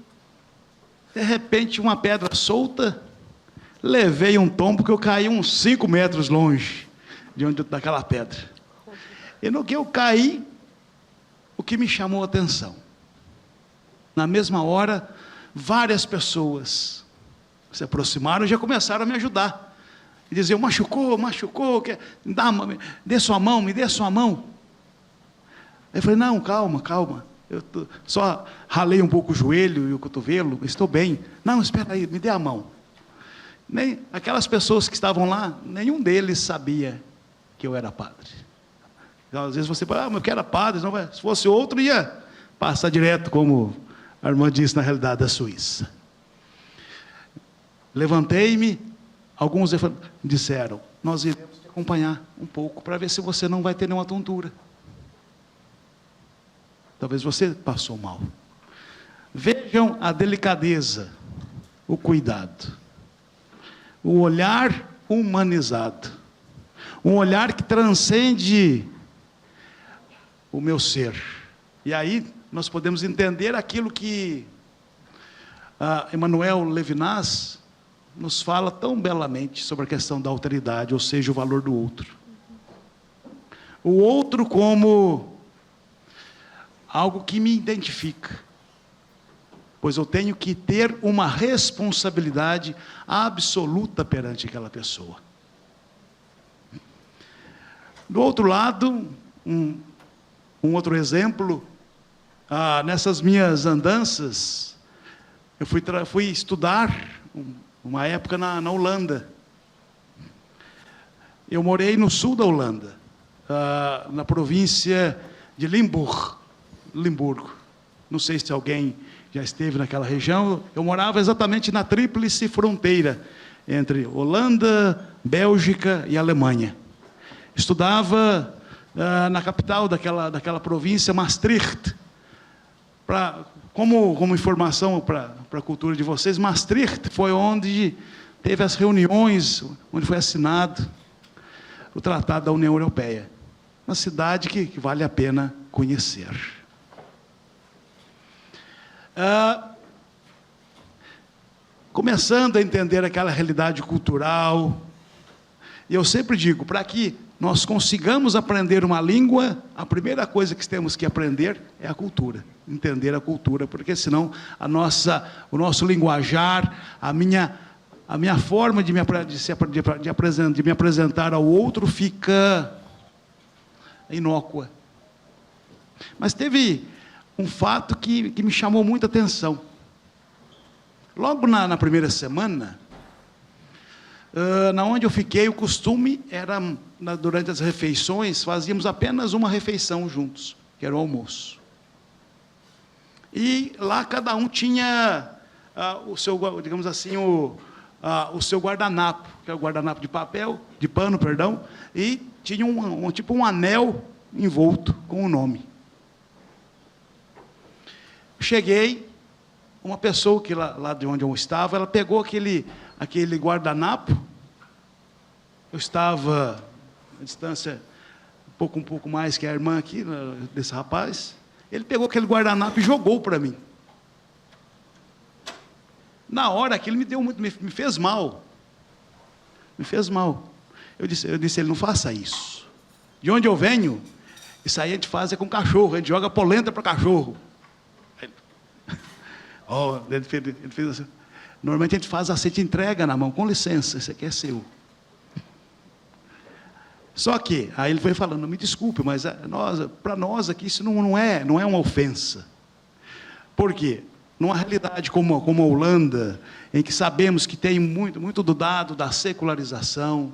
de repente, uma pedra solta, levei um tombo que eu caí uns 5 metros longe daquela pedra. E no que eu caí, o que me chamou a atenção? Na mesma hora, várias pessoas se aproximaram e já começaram a me ajudar. E diziam: machucou, dê sua mão, me dê sua mão. Eu falei: não, calma. Eu só ralei um pouco o joelho e o cotovelo, estou bem. Não, espera aí, me dê a mão. Nem aquelas pessoas que estavam lá, nenhum deles sabia que eu era padre. Então, às vezes você fala: mas eu quero padre, não vai. Se fosse outro, ia passar direto, como a irmã disse, na realidade da Suíça. Levantei-me, alguns disseram: nós iremos te acompanhar um pouco, para ver se você não vai ter nenhuma tontura. Talvez você passou mal. Vejam a delicadeza, o cuidado. O olhar humanizado, um olhar que transcende o meu ser. E aí nós podemos entender aquilo que Emmanuel Levinas nos fala tão belamente sobre a questão da alteridade, ou seja, o valor do outro. O outro como algo que me identifica, pois eu tenho que ter uma responsabilidade absoluta perante aquela pessoa. Do outro lado, um outro exemplo, nessas minhas andanças, eu fui estudar uma época na Holanda. eu morei no sul da Holanda, na província de Limburgo. Não sei se alguém já esteve naquela região. Eu morava exatamente na tríplice fronteira entre Holanda, Bélgica e Alemanha. Estudava na capital daquela província, Maastricht. Como informação para a cultura de vocês, Maastricht foi onde teve as reuniões, onde foi assinado o Tratado da União Europeia. Uma cidade que vale a pena conhecer. Começando a entender aquela realidade cultural, e eu sempre digo, para que nós consigamos aprender uma língua, a primeira coisa que temos que aprender é a cultura, entender a cultura, porque senão o nosso linguajar, a minha forma de me apresentar ao outro fica inócua. Mas teve um fato que me chamou muita atenção. Logo na primeira semana, na onde eu fiquei, o costume era, durante as refeições, fazíamos apenas uma refeição juntos, que era o almoço. E lá cada um tinha o seu, digamos assim, o seu guardanapo, que é o guardanapo de pano, e tinha tipo um anel envolto com o nome. Cheguei, uma pessoa que lá de onde eu estava, ela pegou aquele guardanapo. Eu estava a distância um pouco mais que a irmã aqui, desse rapaz. Ele pegou aquele guardanapo e jogou para mim. Na hora, aquilo me fez mal. Me fez mal. Eu disse, ele, não faça isso. De onde eu venho, isso aí a gente faz com cachorro, a gente joga polenta para cachorro. Ele fez assim. Normalmente a gente faz assim, te entrega na mão, com licença, isso aqui é seu. Só que, aí ele foi falando, me desculpe, mas para nós aqui isso não é uma ofensa. Por quê? Numa realidade como a Holanda, em que sabemos que tem muito do dado da secularização,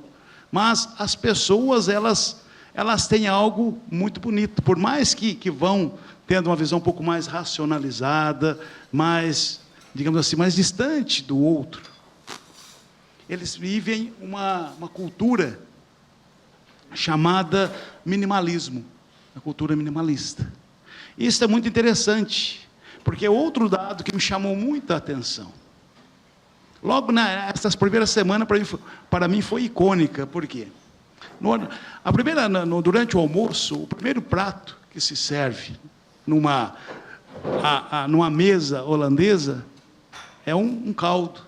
mas as pessoas, elas têm algo muito bonito, por mais que vão tendo uma visão um pouco mais racionalizada, mais, digamos assim, mais distante do outro. Eles vivem uma cultura chamada minimalismo, a cultura minimalista. Isso é muito interessante, porque outro dado que me chamou muita atenção. Logo nessas primeiras semanas, para mim foi icônica, por quê? Durante o almoço, o primeiro prato que se serve numa mesa holandesa é um caldo,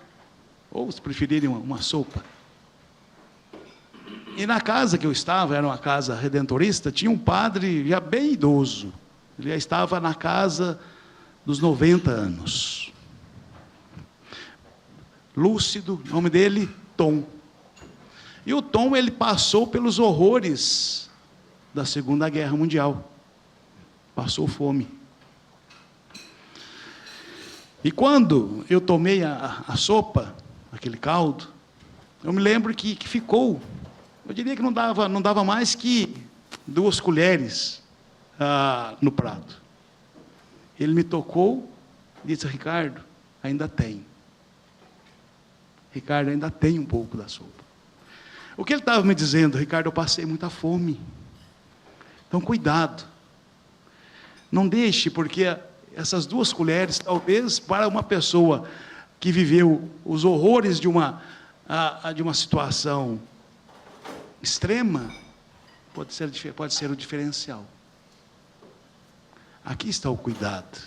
ou se preferirem uma sopa. E na casa que eu estava, era uma casa redentorista, tinha um padre já bem idoso, ele já estava na casa dos 90 anos. Lúcido, o nome dele, Tom. E o Tom, ele passou pelos horrores da Segunda Guerra Mundial. Passou fome. E quando eu tomei a sopa, aquele caldo, eu me lembro que ficou, eu diria que não dava mais que 2 colheres no prato. Ele me tocou e disse, Ricardo, ainda tem. Ricardo, ainda tem um pouco da sopa. O que ele estava me dizendo, Ricardo, eu passei muita fome. Então, cuidado. Não deixe, porque essas 2 colheres, talvez, para uma pessoa que viveu os horrores de uma situação extrema, pode ser o diferencial. Aqui está o cuidado.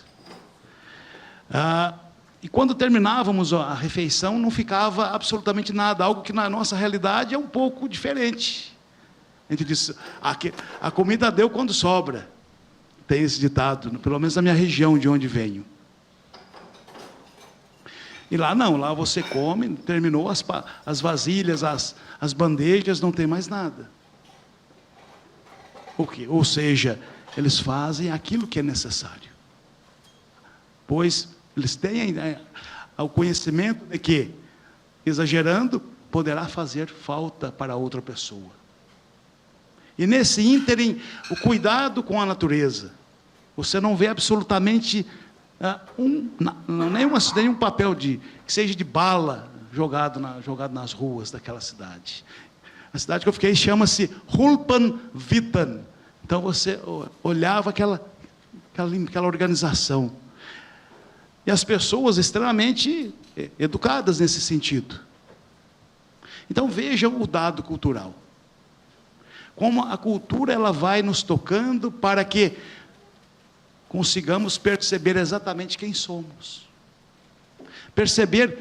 E quando terminávamos a refeição, não ficava absolutamente nada, algo que na nossa realidade é um pouco diferente. A gente diz, a comida deu quando sobra. Tem esse ditado, pelo menos na minha região de onde venho. E lá não, lá você come, terminou as vasilhas, as bandejas, não tem mais nada. O quê? Ou seja, eles fazem aquilo que é necessário. Pois eles têm o conhecimento de que, exagerando, poderá fazer falta para outra pessoa. E nesse ínterim, o cuidado com a natureza. Você não vê absolutamente nenhum papel que seja de bala jogado nas ruas daquela cidade. A cidade que eu fiquei chama-se Hulpan-Vitan. Então você olhava aquela organização. E as pessoas extremamente educadas nesse sentido. Então vejam o dado cultural. Como a cultura ela vai nos tocando para que consigamos perceber exatamente quem somos. Perceber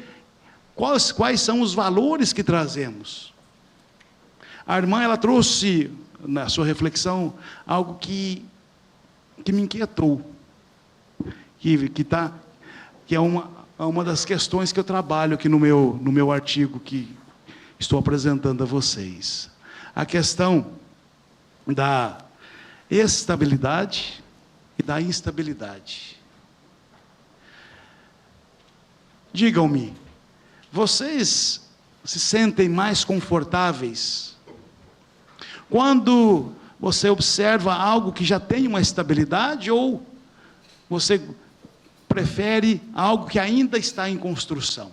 quais são os valores que trazemos. A irmã ela trouxe na sua reflexão algo que me inquietou, que é uma das questões que eu trabalho aqui no meu artigo que estou apresentando a vocês. A questão da estabilidade e da instabilidade. Digam-me, vocês se sentem mais confortáveis quando você observa algo que já tem uma estabilidade, ou você prefere algo que ainda está em construção?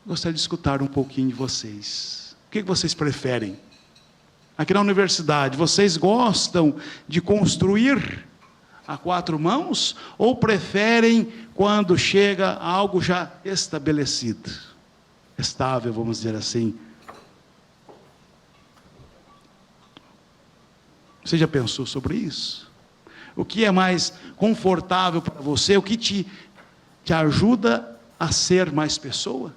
Gostaria de escutar um pouquinho de vocês. O que vocês preferem? Aqui na universidade, vocês gostam de construir a 4 mãos, ou preferem quando chega algo já estabelecido, estável, vamos dizer assim? Você já pensou sobre isso? O que é mais confortável para você? O que te ajuda a ser mais pessoa?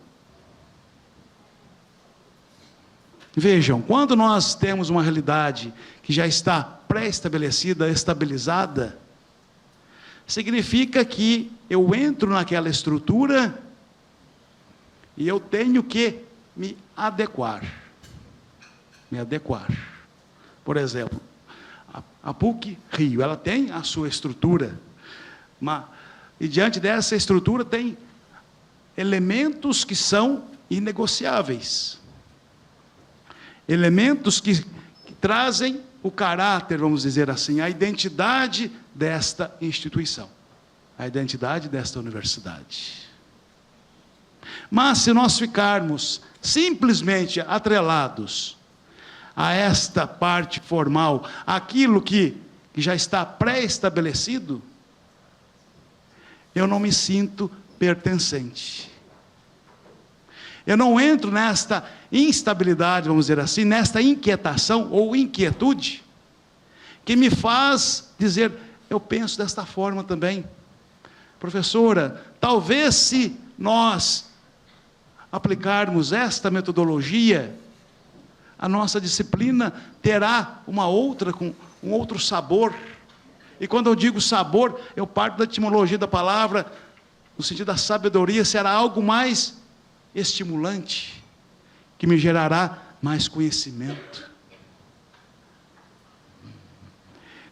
Vejam, quando nós temos uma realidade que já está pré-estabelecida, estabilizada, significa que eu entro naquela estrutura e eu tenho que me adequar. Me adequar. Por exemplo, a PUC-Rio, ela tem a sua estrutura, e diante dessa estrutura tem elementos que são inegociáveis. Elementos que trazem o caráter, vamos dizer assim, a identidade desta instituição, a identidade desta universidade. Mas se nós ficarmos simplesmente atrelados a esta parte formal, aquilo que já está pré-estabelecido, eu não me sinto pertencente. Eu não entro nesta instabilidade, vamos dizer assim, nesta inquietação ou inquietude, que me faz dizer, eu penso desta forma também. Professora, talvez se nós aplicarmos esta metodologia, a nossa disciplina terá com um outro sabor. E quando eu digo sabor, eu parto da etimologia da palavra, no sentido da sabedoria, será algo mais estimulante, que me gerará mais conhecimento.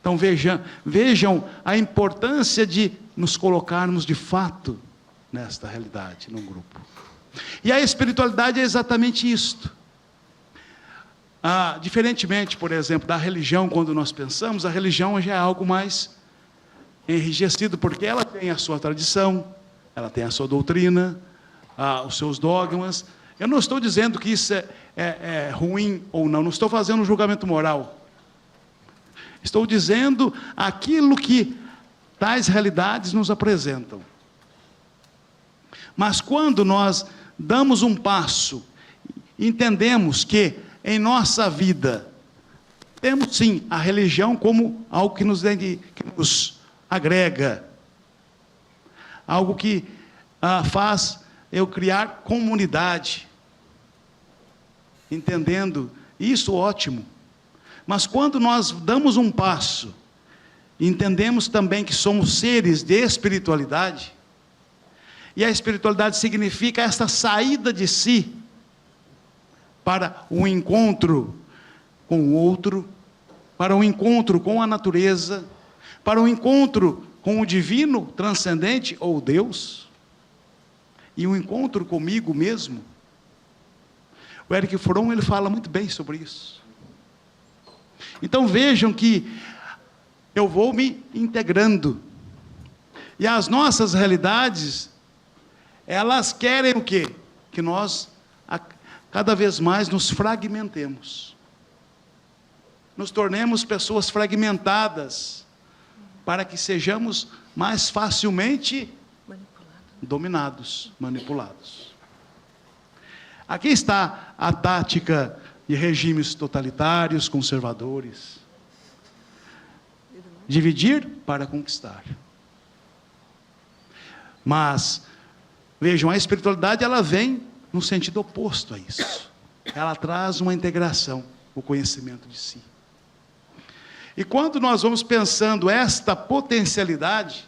Então vejam a importância de nos colocarmos de fato nesta realidade, num grupo. E a espiritualidade é exatamente isto. Diferentemente, por exemplo, da religião, quando nós pensamos, a religião já é algo mais enrijecido, porque ela tem a sua tradição, ela tem a sua doutrina, os seus dogmas. Eu não estou dizendo que isso é ruim ou não estou fazendo um julgamento moral. Estou dizendo aquilo que tais realidades nos apresentam. Mas quando nós damos um passo, entendemos que em nossa vida temos sim a religião como algo que nos agrega, algo que faz eu criar comunidade, entendendo isso, ótimo. Mas quando nós damos um passo, entendemos também que somos seres de espiritualidade, e a espiritualidade significa esta saída de si para um encontro com o outro, para um encontro com a natureza, para um encontro com o divino transcendente ou Deus, e um encontro comigo mesmo. O Eric Fromm, ele fala muito bem sobre isso. Então vejam que eu vou me integrando. E as nossas realidades, elas querem o quê? Que nós cada vez mais nos fragmentemos. Nos tornemos pessoas fragmentadas, para que sejamos mais facilmente dominados, manipulados. Aqui está a tática de regimes totalitários, conservadores. Dividir para conquistar. Mas, vejam, a espiritualidade, ela vem no sentido oposto a isso. Ela traz uma integração, o conhecimento de si. E quando nós vamos pensando esta potencialidade,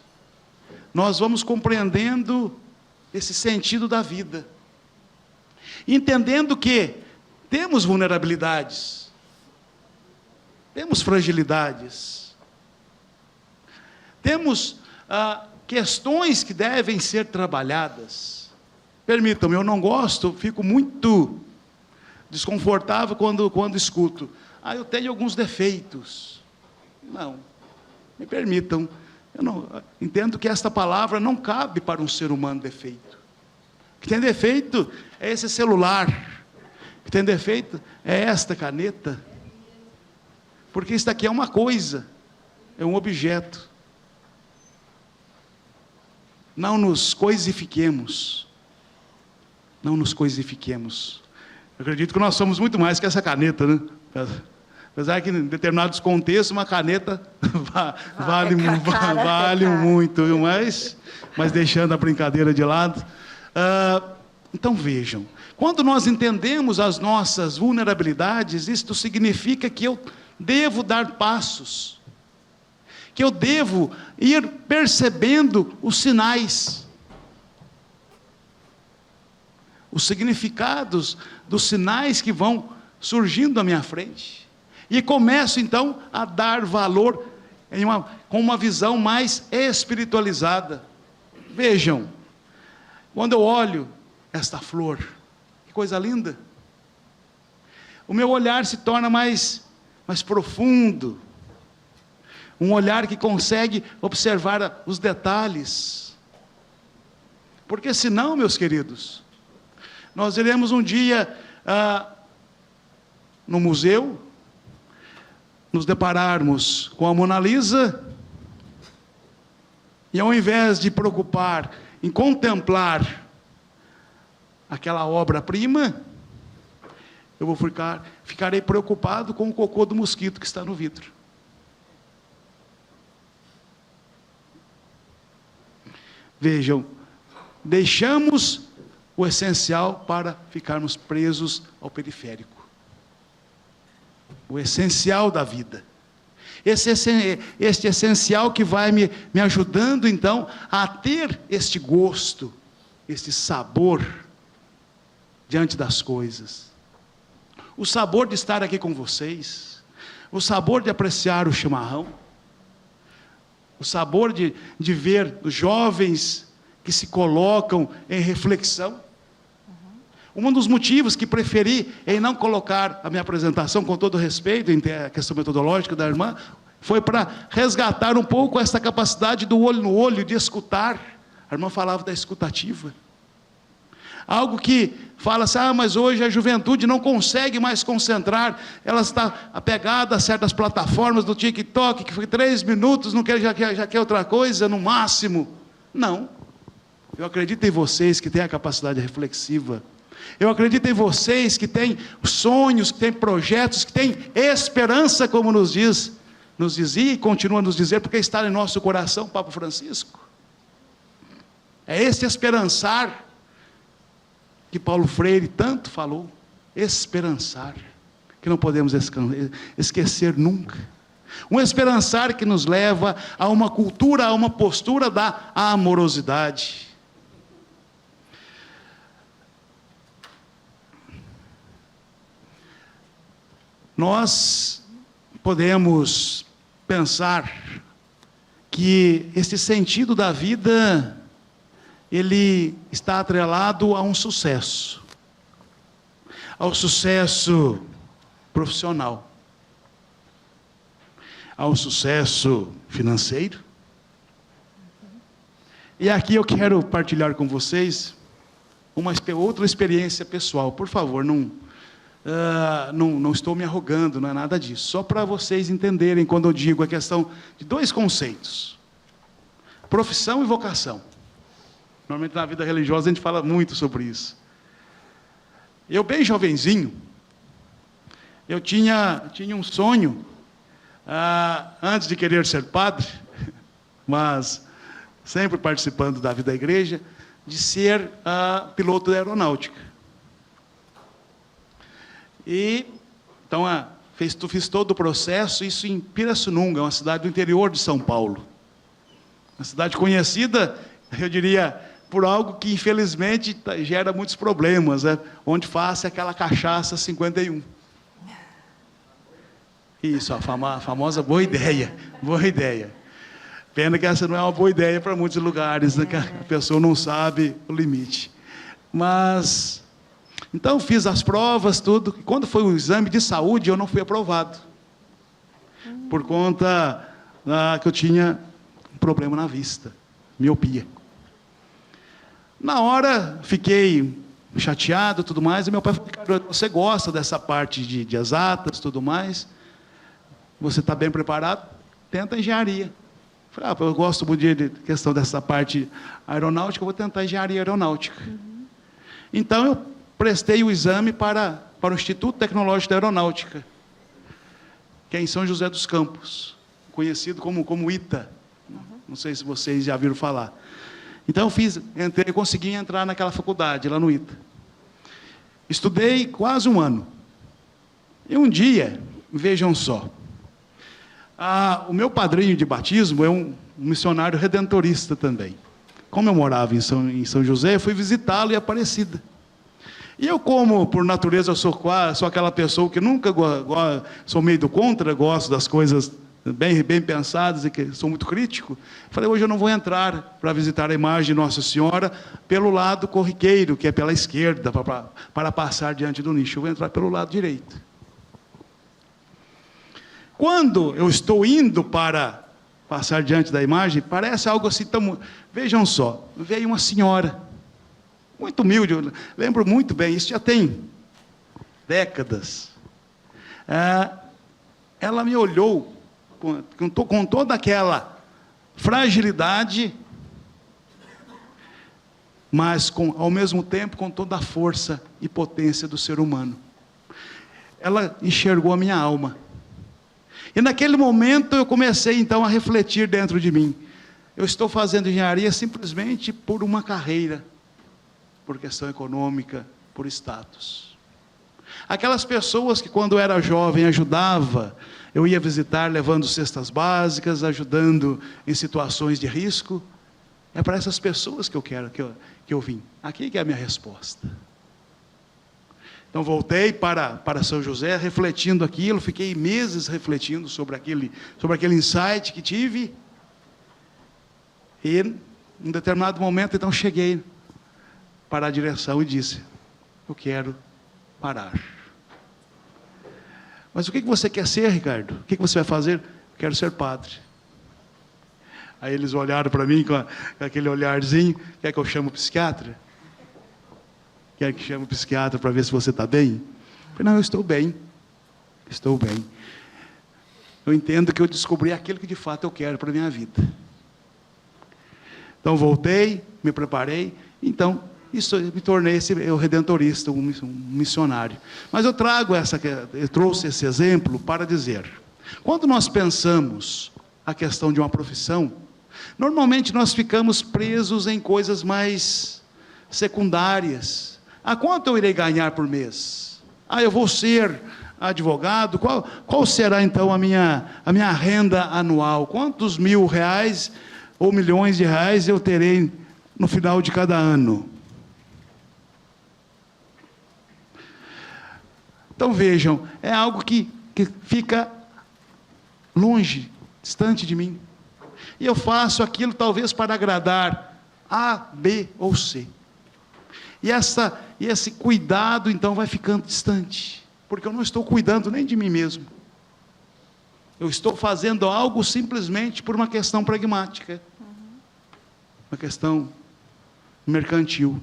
nós vamos compreendendo esse sentido da vida. Entendendo que temos vulnerabilidades, temos fragilidades, temos questões que devem ser trabalhadas. Permitam-me, eu não gosto, fico muito desconfortável quando escuto. Eu tenho alguns defeitos. Não, me permitam, eu não entendo que esta palavra não cabe para um ser humano defeito. O que tem defeito é esse celular. O que tem defeito é esta caneta. Porque isso daqui é uma coisa, é um objeto. Não nos coisifiquemos. Não nos coisifiquemos. Eu acredito que nós somos muito mais que essa caneta, né? Apesar que em determinados contextos uma caneta vale muito, viu? Mas deixando a brincadeira de lado. Então vejam, quando nós entendemos as nossas vulnerabilidades, isto significa que eu devo dar passos, que eu devo ir percebendo os sinais, os significados dos sinais que vão surgindo à minha frente, e começo então a dar valor com uma visão mais espiritualizada. Vejam, quando eu olho esta flor, que coisa linda, o meu olhar se torna mais profundo, um olhar que consegue observar os detalhes, porque senão, meus queridos, nós iremos um dia no museu, nos depararmos com a Mona Lisa, e ao invés de preocupar em contemplar aquela obra-prima, eu ficarei preocupado com o cocô do mosquito que está no vidro. Vejam, deixamos o essencial para ficarmos presos ao periférico. O essencial da vida. Este essencial que vai me ajudando, então, a ter este gosto, este sabor diante das coisas. O sabor de estar aqui com vocês, o sabor de apreciar o chimarrão, o sabor de ver os jovens que se colocam em reflexão. Um dos motivos que preferi em não colocar a minha apresentação, com todo respeito, em a questão metodológica da irmã, foi para resgatar um pouco essa capacidade do olho no olho, de escutar. A irmã falava da escutativa. Algo que fala assim, mas hoje a juventude não consegue mais concentrar, ela está apegada a certas plataformas do TikTok, que foi 3 minutos, não quer, já quer outra coisa, no máximo. Não. Eu acredito em vocês que têm a capacidade reflexiva. Eu acredito em vocês que têm sonhos, que têm projetos, que têm esperança, como nos dizia e continua a nos dizer, porque está em nosso coração, Papa Francisco. É esse esperançar que Paulo Freire tanto falou, esperançar, que não podemos esquecer nunca. Um esperançar que nos leva a uma cultura, a uma postura da amorosidade. Nós podemos pensar que esse sentido da vida, ele está atrelado a um sucesso. ao sucesso profissional, ao sucesso financeiro. E aqui eu quero partilhar com vocês uma outra experiência pessoal. Por favor, não estou me arrogando, não é nada disso. Só para vocês entenderem quando eu digo a questão de dois conceitos: profissão e vocação. Normalmente na vida religiosa a gente fala muito sobre isso. Eu, bem jovenzinho, eu tinha um sonho, antes de querer ser padre, mas sempre participando da vida da igreja, de ser piloto da aeronáutica. E, então, fiz todo o processo, isso em Pirassununga, uma cidade do interior de São Paulo. Uma cidade conhecida, eu diria, por algo que, infelizmente, gera muitos problemas, né? Onde faz aquela cachaça 51. Isso, a famosa boa ideia, boa ideia. Pena que essa não é uma boa ideia para muitos lugares, né? Que a pessoa não sabe o limite. Mas, então fiz as provas, tudo. Quando foi o exame de saúde, eu não fui aprovado. Por conta que eu tinha um problema na vista, miopia. Na hora, fiquei chateado, tudo mais, e meu pai falou: Ricardo, você gosta dessa parte de exatas, tudo mais? Você está bem preparado? Tenta engenharia. Falei: eu gosto muito de questão dessa parte aeronáutica, eu vou tentar engenharia aeronáutica. Então, eu prestei o exame para o Instituto Tecnológico da Aeronáutica, que é em São José dos Campos, conhecido como ITA. Não sei se vocês já viram falar. Então, eu consegui entrar naquela faculdade, lá no ITA. Estudei quase um ano. E um dia, vejam só, o meu padrinho de batismo é um missionário redentorista também. Como eu morava em São José, eu fui visitá-lo em Aparecida. E eu, como por natureza eu sou aquela pessoa que nunca sou meio do contra, gosto das coisas bem pensadas e que sou muito crítico, falei: hoje eu não vou entrar para visitar a imagem de Nossa Senhora pelo lado corriqueiro, que é pela esquerda, para passar diante do nicho. Eu vou entrar pelo lado direito. Quando eu estou indo para passar diante da imagem, parece algo assim tão... Vejam só, veio uma senhora, muito humilde, eu lembro muito bem, isso já tem décadas. Ela me olhou com toda aquela fragilidade, mas ao mesmo tempo com toda a força e potência do ser humano. Ela enxergou a minha alma. E naquele momento eu comecei então a refletir dentro de mim: eu estou fazendo engenharia simplesmente por uma carreira, por questão econômica, por status. Aquelas pessoas que quando eu era jovem ajudava, eu ia visitar levando cestas básicas, ajudando em situações de risco, é para essas pessoas que eu quero, que eu vim. Aqui que é a minha resposta. Então voltei para São José, refletindo aquilo, fiquei meses refletindo sobre aquele insight que tive. E, em um determinado momento, então, cheguei para a direção e disse: eu quero parar. Mas o que você quer ser, Ricardo? O que você vai fazer? Eu quero ser padre. Aí eles olharam para mim com aquele olharzinho: quer que eu chame o psiquiatra? Quer que chame o psiquiatra para ver se você está bem? Eu falei: não, eu estou bem. Estou bem. Eu entendo que eu descobri aquilo que de fato eu quero para a minha vida. Então voltei, me preparei, então isso me tornei o redentorista, um missionário. Mas eu trouxe esse exemplo para dizer: quando nós pensamos a questão de uma profissão, normalmente nós ficamos presos em coisas mais secundárias. Quanto eu irei ganhar por mês? Eu vou ser advogado? Qual será então a minha renda anual? Quantos R$1.000 ou milhões de reais eu terei no final de cada ano? Então vejam, é algo que fica longe, distante de mim. E eu faço aquilo talvez para agradar A, B ou C. E E esse cuidado, então, vai ficando distante, porque eu não estou cuidando nem de mim mesmo. Eu estou fazendo algo simplesmente por uma questão pragmática, uma questão mercantil.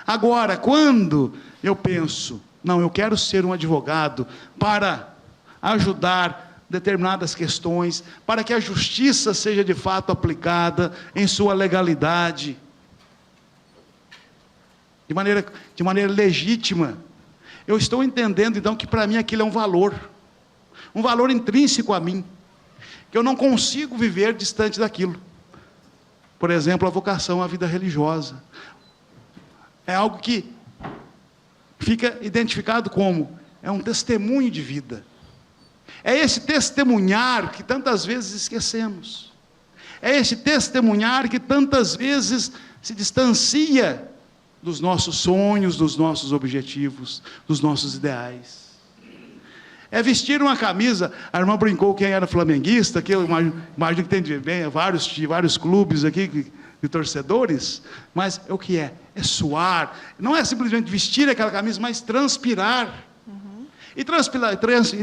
Agora, quando eu penso, não, eu quero ser um advogado para ajudar determinadas questões, para que a justiça seja de fato aplicada em sua legalidade, de maneira legítima, eu estou entendendo então que para mim aquilo é um valor intrínseco a mim, que eu não consigo viver distante daquilo. Por exemplo, a vocação à vida religiosa, é algo que fica identificado como, é um testemunho de vida, é esse testemunhar que tantas vezes esquecemos, é esse testemunhar que tantas vezes se distancia dos nossos sonhos, dos nossos objetivos, dos nossos ideais. É vestir uma camisa, a irmã brincou quem era flamenguista, que eu imagino que tem vários clubes aqui de torcedores, mas é o que é? É suar, não é simplesmente vestir aquela camisa, mas transpirar, e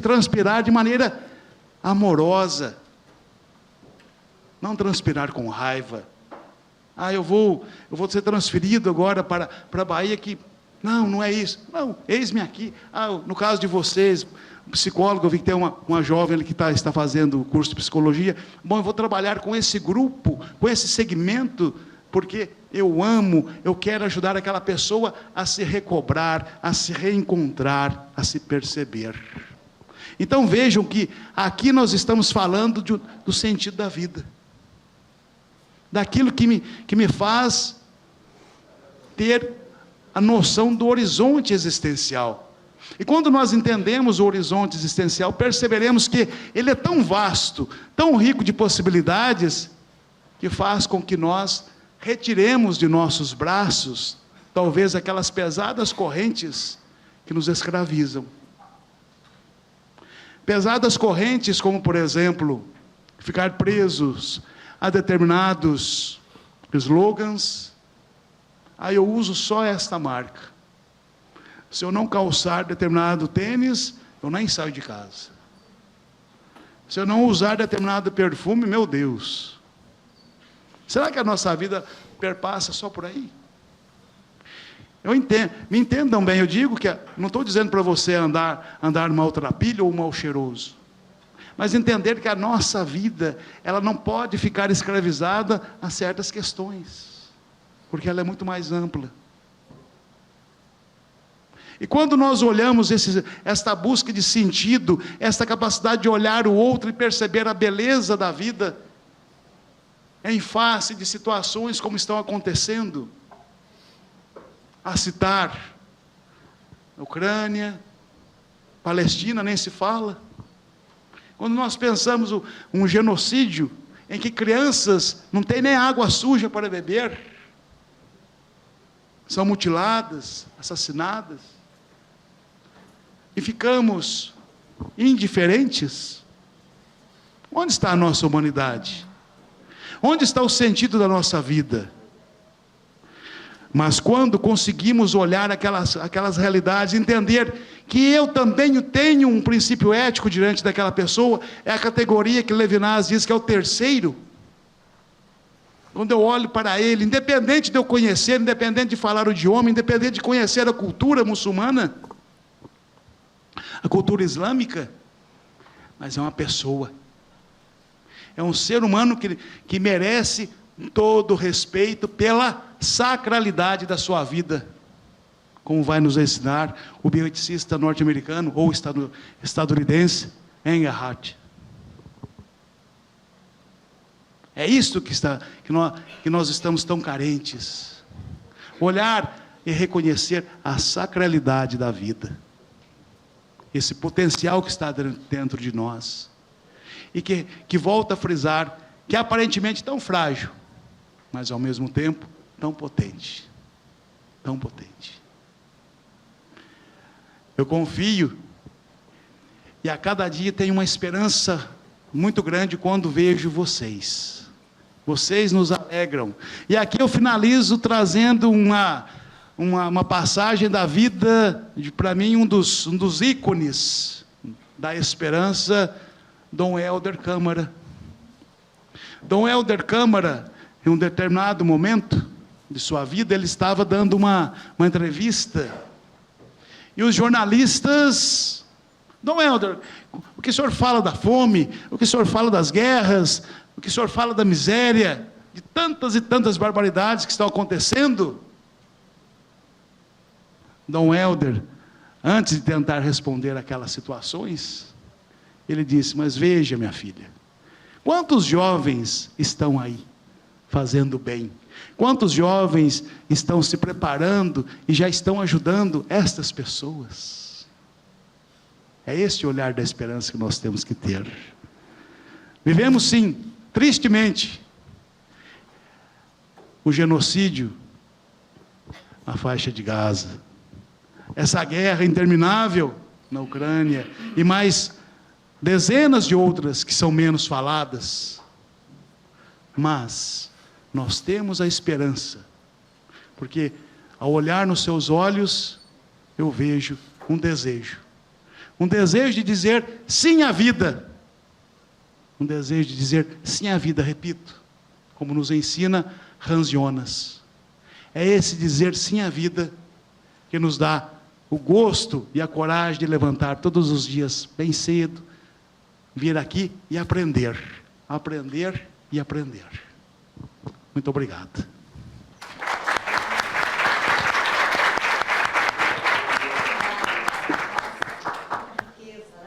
transpirar de maneira amorosa, não transpirar com raiva. Eu vou ser transferido agora para a Bahia, que não é isso, não, eis-me aqui. No caso de vocês, o psicólogo, eu vi que tem uma jovem que está fazendo o curso de psicologia. Bom, eu vou trabalhar com esse grupo, com esse segmento, porque eu amo, eu quero ajudar aquela pessoa a se recobrar, a se reencontrar, a se perceber. Então vejam que aqui nós estamos falando do sentido da vida, daquilo que me faz ter a noção do horizonte existencial. E quando nós entendemos o horizonte existencial, perceberemos que ele é tão vasto, tão rico de possibilidades, que faz com que nós retiremos de nossos braços, talvez aquelas pesadas correntes que nos escravizam. Pesadas correntes como, por exemplo, ficar presos a determinados slogans. Eu uso só esta marca. Se eu não calçar determinado tênis, eu nem saio de casa. Se eu não usar determinado perfume, meu Deus. Será que a nossa vida perpassa só por aí? Me entendam bem, eu digo que não estou dizendo para você andar maltrapilho ou mal cheiroso, mas entender que a nossa vida, ela não pode ficar escravizada a certas questões, porque ela é muito mais ampla. E quando nós olhamos esta busca de sentido, esta capacidade de olhar o outro e perceber a beleza da vida, em face de situações como estão acontecendo, a citar, Ucrânia, Palestina, nem se fala. Quando nós pensamos um genocídio, em que crianças não têm nem água suja para beber, são mutiladas, assassinadas, e ficamos indiferentes, onde está a nossa humanidade? Onde está o sentido da nossa vida? Mas quando conseguimos olhar aquelas realidades, entender que eu também tenho um princípio ético diante daquela pessoa, é a categoria que Levinas diz que é o terceiro. Quando eu olho para ele, independente de eu conhecer, independente de falar o idioma, independente de conhecer a cultura muçulmana, a cultura islâmica, mas é uma pessoa, é um ser humano que merece todo o respeito pela sacralidade da sua vida, como vai nos ensinar o bioeticista norte-americano ou estadunidense, Engelhardt. É isto que nós estamos tão carentes, olhar e reconhecer a sacralidade da vida, esse potencial que está dentro de nós, e que volta a frisar, que é aparentemente tão frágil, mas ao mesmo tempo tão potente, tão potente. Eu confio, e a cada dia tenho uma esperança muito grande quando vejo vocês nos alegram, e aqui eu finalizo trazendo uma passagem da vida, para mim, um dos ícones da esperança, Dom Helder Câmara. Dom Helder Câmara, em um determinado momento de sua vida, ele estava dando uma entrevista, e os jornalistas: Dom Helder, o que o senhor fala da fome, o que o senhor fala das guerras, o que o senhor fala da miséria, de tantas e tantas barbaridades que estão acontecendo? Dom Helder, antes de tentar responder aquelas situações, ele disse: mas veja, minha filha, quantos jovens estão aí fazendo bem? Quantos jovens estão se preparando e já estão ajudando estas pessoas? É esse o olhar da esperança que nós temos que ter. Vivemos, sim, tristemente, o genocídio na faixa de Gaza, essa guerra interminável na Ucrânia, e mais dezenas de outras que são menos faladas. Mas nós temos a esperança, porque ao olhar nos seus olhos, eu vejo um desejo de dizer sim à vida, um desejo de dizer sim à vida, repito, como nos ensina Hans Jonas. É esse dizer sim à vida que nos dá o gosto e a coragem de levantar todos os dias bem cedo, vir aqui e aprender e aprender. Muito obrigado.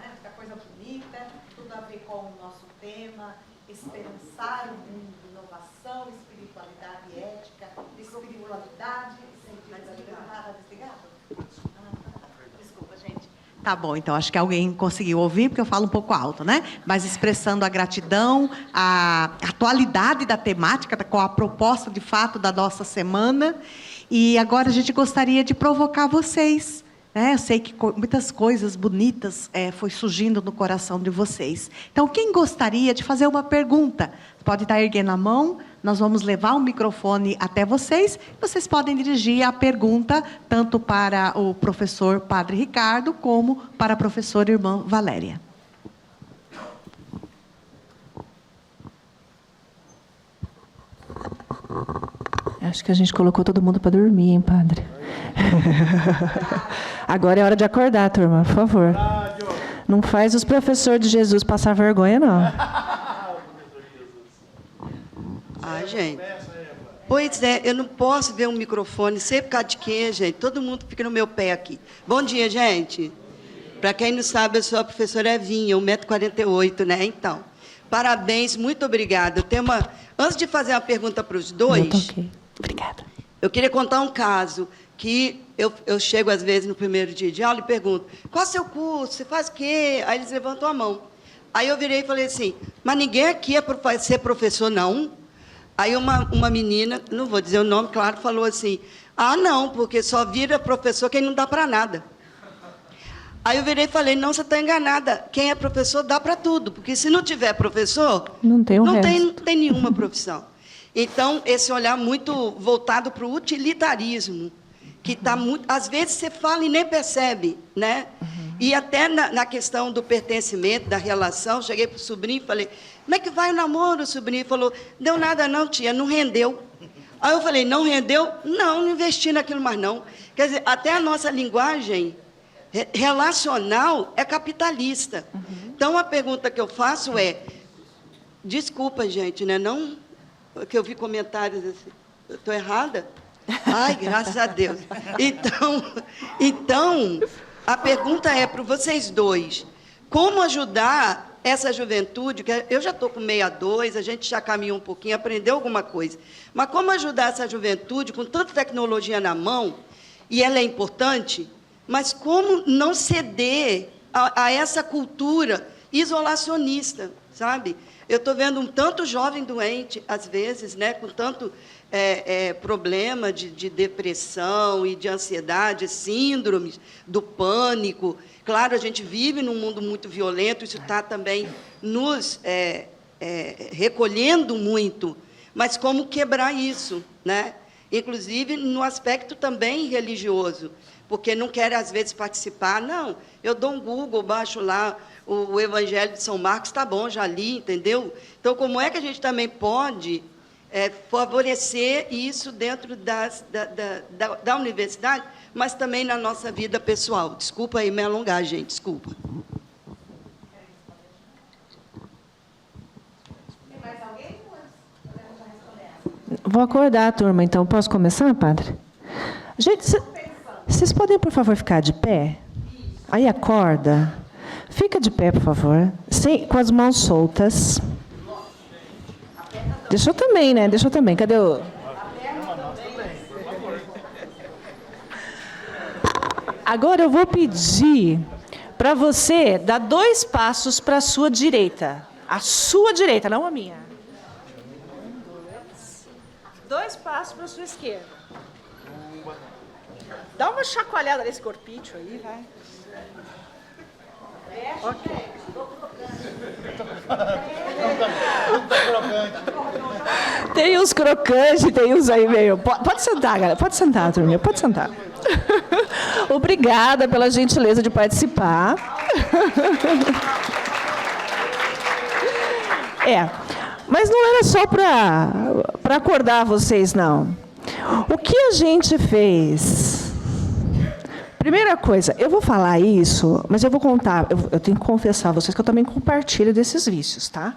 Essa coisa bonita, tudo a ver com o nosso tema, esperançar o mundo, inovação, espiritualidade e ética, espiritualidade e sentido da liberdade. Desligado? Desculpa, gente. Tá bom, então acho que alguém conseguiu ouvir, porque eu falo um pouco alto, né? Mas expressando a gratidão, a atualidade da temática, com a proposta, de fato, da nossa semana. E agora a gente gostaria de provocar vocês. Eu sei que muitas coisas bonitas foi surgindo no coração de vocês. Então, quem gostaria de fazer uma pergunta? Pode estar erguendo a mão, nós vamos levar o microfone até vocês. Vocês podem dirigir a pergunta tanto para o professor Padre Ricardo, como para a professora Irmã Valéria. Acho que a gente colocou todo mundo para dormir, hein, padre? Agora é hora de acordar, turma, por favor. Não faz os professores de Jesus passar vergonha, não. Gente. Pois é, eu não posso ver um microfone, sei por causa de quê, gente? Todo mundo fica no meu pé aqui. Bom dia, gente. Para quem não sabe, eu sou a professora Evinha, 1,48 m, né? Então, parabéns, muito obrigada. Antes de fazer uma pergunta para os dois... Ok, obrigada. Eu queria contar um caso que eu chego, às vezes, no primeiro dia de aula e pergunto: qual é o seu curso? Você faz o quê? Aí eles levantam a mão. Aí eu virei e falei assim: mas ninguém aqui é para ser professor, não? Aí uma menina, não vou dizer o nome, claro, falou assim: ah, não, porque só vira professor quem não dá para nada. Aí eu virei e falei: não, você está enganada. Quem é professor dá para tudo, porque se não tiver professor, não tem nenhuma profissão. Então, esse olhar muito voltado para o utilitarismo, que está muito... Às vezes você fala e nem percebe, né? Uhum. E até na questão do pertencimento, da relação, cheguei para o sobrinho e falei: como é que vai o namoro? O sobrinho falou: deu nada não, tia, não rendeu. Aí eu falei: não rendeu? Não investi naquilo mais não. Quer dizer, até a nossa linguagem relacional é capitalista. Uhum. Então, a pergunta que eu faço é... Desculpa, gente, né? Não... que eu vi comentários assim, eu estou errada? Ai, graças a Deus. Então, a pergunta é para vocês dois: como ajudar essa juventude, que eu já estou com 62, a gente já caminhou um pouquinho, aprendeu alguma coisa, mas como ajudar essa juventude com tanta tecnologia na mão, e ela é importante, mas como não ceder a essa cultura isolacionista, sabe? Eu estou vendo um tanto jovem doente, às vezes, né, com tanto problema de depressão e de ansiedade, síndromes do pânico. Claro, a gente vive num mundo muito violento, isso está também nos recolhendo muito, mas como quebrar isso, né? inclusive no aspecto também religioso, porque não querem, às vezes, participar. Não, eu dou um Google, baixo lá o Evangelho de São Marcos, está bom, já li, entendeu? Então, como é que a gente também pode favorecer isso dentro da universidade, mas também na nossa vida pessoal? Desculpa aí me alongar, gente, desculpa. Tem mais alguém? Vou acordar a turma, então. Posso começar, padre? Gente, vocês podem, por favor, ficar de pé? Aí acorda. Fica de pé, por favor. Com as mãos soltas. Deixa eu também, né? Deixa eu também. Cadê o... Agora eu vou pedir para você dar 2 passos para a sua direita. A sua direita, não a minha. 2 passos para a sua esquerda. Dá uma chacoalhada nesse corpício aí, vai. Ok. Tem uns crocantes, tem uns aí meio... Pode sentar, galera. Pode sentar, turminha. Pode sentar. Obrigada pela gentileza de participar. Mas não era só para acordar vocês, não. O que a gente fez? Primeira coisa, eu vou falar isso, mas eu vou contar, eu tenho que confessar a vocês que eu também compartilho desses vícios, tá?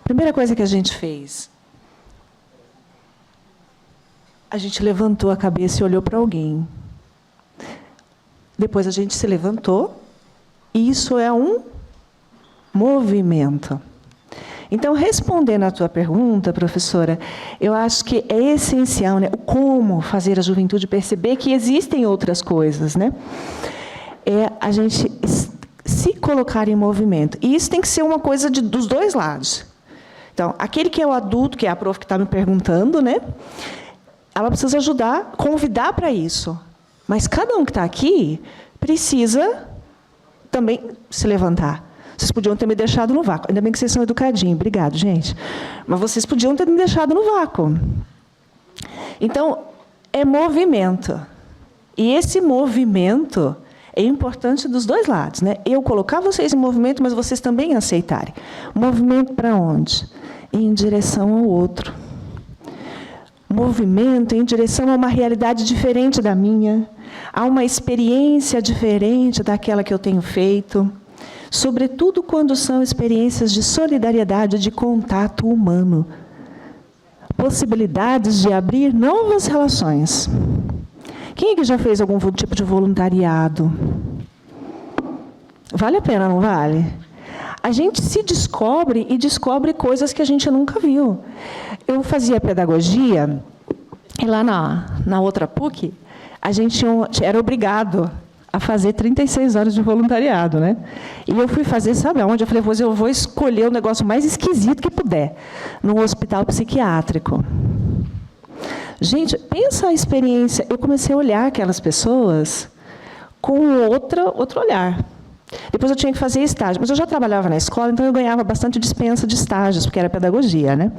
Primeira coisa que a gente fez, a gente levantou a cabeça e olhou para alguém. Depois a gente se levantou, e isso é um movimento. Então, respondendo à tua pergunta, professora, eu acho que é essencial, né, como fazer a juventude perceber que existem outras coisas, né? É a gente se colocar em movimento. E isso tem que ser uma coisa dos 2 lados. Então, aquele que é o adulto, que é a prof que está me perguntando, né? Ela precisa ajudar, convidar para isso. Mas cada um que está aqui precisa também se levantar. Vocês podiam ter me deixado no vácuo. Ainda bem que vocês são educadinhos. Obrigado, gente. Mas vocês podiam ter me deixado no vácuo. Então, é movimento. E esse movimento é importante dos 2 lados, né? Eu colocar vocês em movimento, mas vocês também aceitarem. Movimento para onde? Em direção ao outro. Movimento em direção a uma realidade diferente da minha, a uma experiência diferente daquela que eu tenho feito. Sobretudo quando são experiências de solidariedade, de contato humano. Possibilidades de abrir novas relações. Quem é que já fez algum tipo de voluntariado? Vale a pena, não vale? A gente se descobre e descobre coisas que a gente nunca viu. Eu fazia pedagogia, e lá na outra PUC, a gente era obrigado a fazer 36 horas de voluntariado, né? E eu fui fazer, sabe aonde? Eu falei, eu vou escolher o negócio mais esquisito que puder, num hospital psiquiátrico. Gente, pensa a experiência. Eu comecei a olhar aquelas pessoas com outro olhar. Depois eu tinha que fazer estágio, mas eu já trabalhava na escola, então eu ganhava bastante dispensa de estágios, porque era pedagogia, né?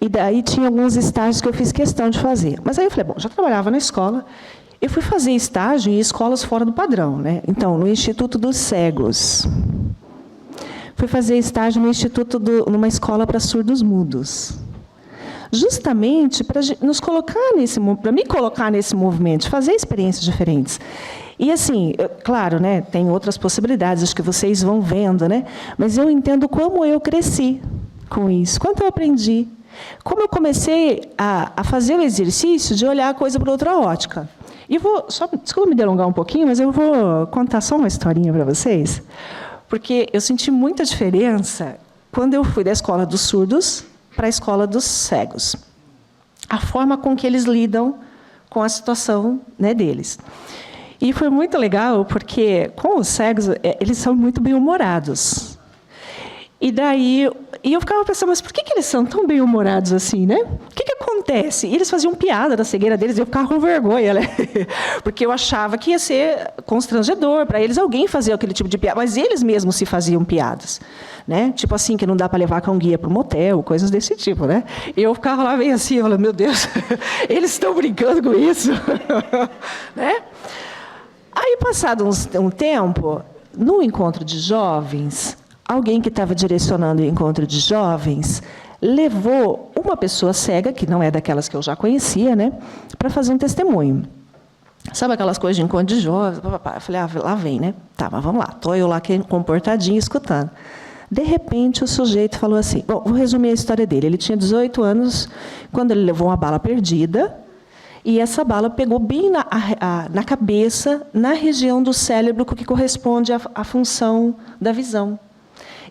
E daí tinha alguns estágios que eu fiz questão de fazer. Mas aí eu falei, bom, já trabalhava na escola. Eu fui fazer estágio em escolas fora do padrão, né? Então, no Instituto dos Cegos. Fui fazer estágio no numa escola para surdos mudos. Justamente para me colocar nesse movimento, fazer experiências diferentes. E assim, claro, né, tem outras possibilidades, acho que vocês vão vendo, né? Mas eu entendo como eu cresci com isso, quanto eu aprendi, como eu comecei a fazer o exercício de olhar a coisa por outra ótica. E desculpa me delongar um pouquinho, mas eu vou contar só uma historinha para vocês, porque eu senti muita diferença quando eu fui da escola dos surdos para a escola dos cegos. A forma com que eles lidam com a situação, né, deles. E foi muito legal, porque com os cegos, eles são muito bem-humorados. E daí, eu ficava pensando, mas por que eles são tão bem-humorados assim, né? O que acontece? E eles faziam piada da cegueira deles, e eu ficava com vergonha, né? Porque eu achava que ia ser constrangedor para eles alguém fazer aquele tipo de piada, mas eles mesmos se faziam piadas, né? Tipo assim, que não dá para levar cão guia para o motel, coisas desse tipo, né? E eu ficava lá meio assim, falando, meu Deus, eles estão brincando com isso, né? Aí, passado um tempo, no encontro de jovens, alguém que estava direcionando o encontro de jovens levou uma pessoa cega, que não é daquelas que eu já conhecia, né, para fazer um testemunho. Sabe aquelas coisas de encontro de jovens? Eu falei, lá vem, né? Tá, mas vamos lá. Estou eu lá comportadinho, escutando. De repente, o sujeito falou assim, bom, vou resumir a história dele. Ele tinha 18 anos quando ele levou uma bala perdida, e essa bala pegou bem na cabeça, na região do cérebro que corresponde à função da visão.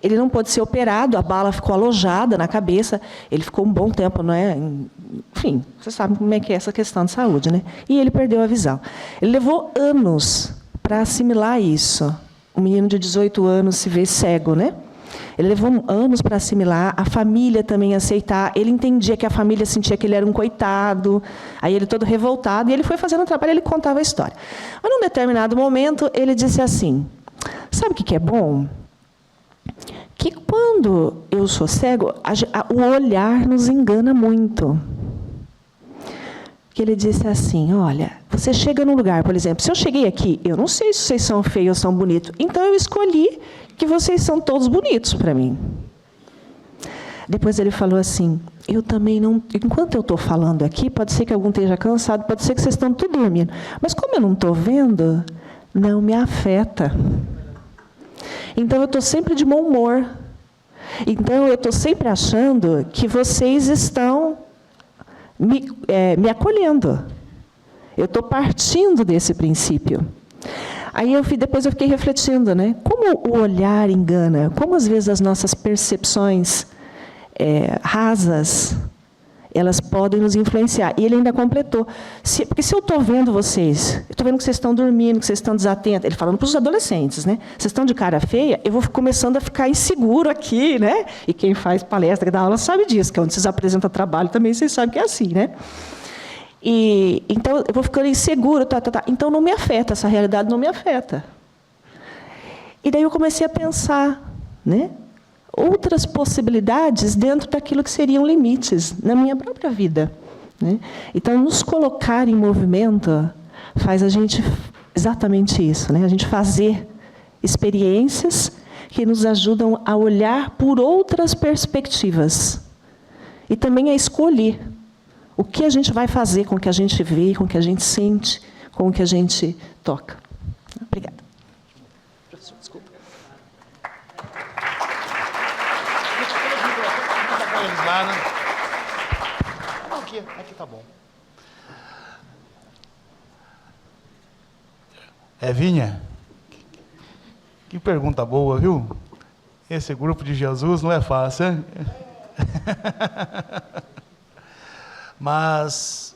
Ele não pôde ser operado, a bala ficou alojada na cabeça, ele ficou um bom tempo, não é? Enfim, você sabe como é que é essa questão de saúde, né? E ele perdeu a visão. Ele levou anos para assimilar isso. Um menino de 18 anos se vê cego, né? Ele levou anos para assimilar, a família também aceitar. Ele entendia que a família sentia que ele era um coitado, aí ele todo revoltado, e ele foi fazendo o trabalho, ele contava a história. Mas, num determinado momento, ele disse assim, sabe o que é bom? Que quando eu sou cego, o olhar nos engana muito. Que ele disse assim, olha, você chega num lugar, por exemplo, se eu cheguei aqui, eu não sei se vocês são feios ou são bonitos, então eu escolhi que vocês são todos bonitos para mim. Depois ele falou assim, eu também não, enquanto eu estou falando aqui, pode ser que algum esteja cansado, pode ser que vocês estão tudo dormindo, mas como eu não estou vendo, não me afeta. Então, eu estou sempre de bom humor. Então, eu estou sempre achando que vocês estão me acolhendo. Eu estou partindo desse princípio. Aí, depois eu fiquei refletindo, né? Como o olhar engana, como às vezes as nossas percepções rasas, elas podem nos influenciar. E ele ainda completou. Porque se eu estou vendo vocês, eu estou vendo que vocês estão dormindo, que vocês estão desatentos, ele falando para os adolescentes, né? Vocês estão de cara feia, eu vou começando a ficar inseguro aqui, né? E quem faz palestra, que dá aula, sabe disso, que é onde vocês apresentam trabalho também, vocês sabem que é assim, né? E, então, eu vou ficando inseguro, então não me afeta, essa realidade não me afeta. E daí eu comecei a pensar, né? Outras possibilidades dentro daquilo que seriam limites na minha própria vida, né? Então, nos colocar em movimento faz a gente exatamente isso, né? A gente fazer experiências que nos ajudam a olhar por outras perspectivas e também a escolher o que a gente vai fazer com o que a gente vê, com o que a gente sente, com o que a gente toca. Obrigada. Professor, desculpa. Aqui tá bom. Vinha, que pergunta boa, viu? Esse grupo de Jesus não é fácil, hein? Mas,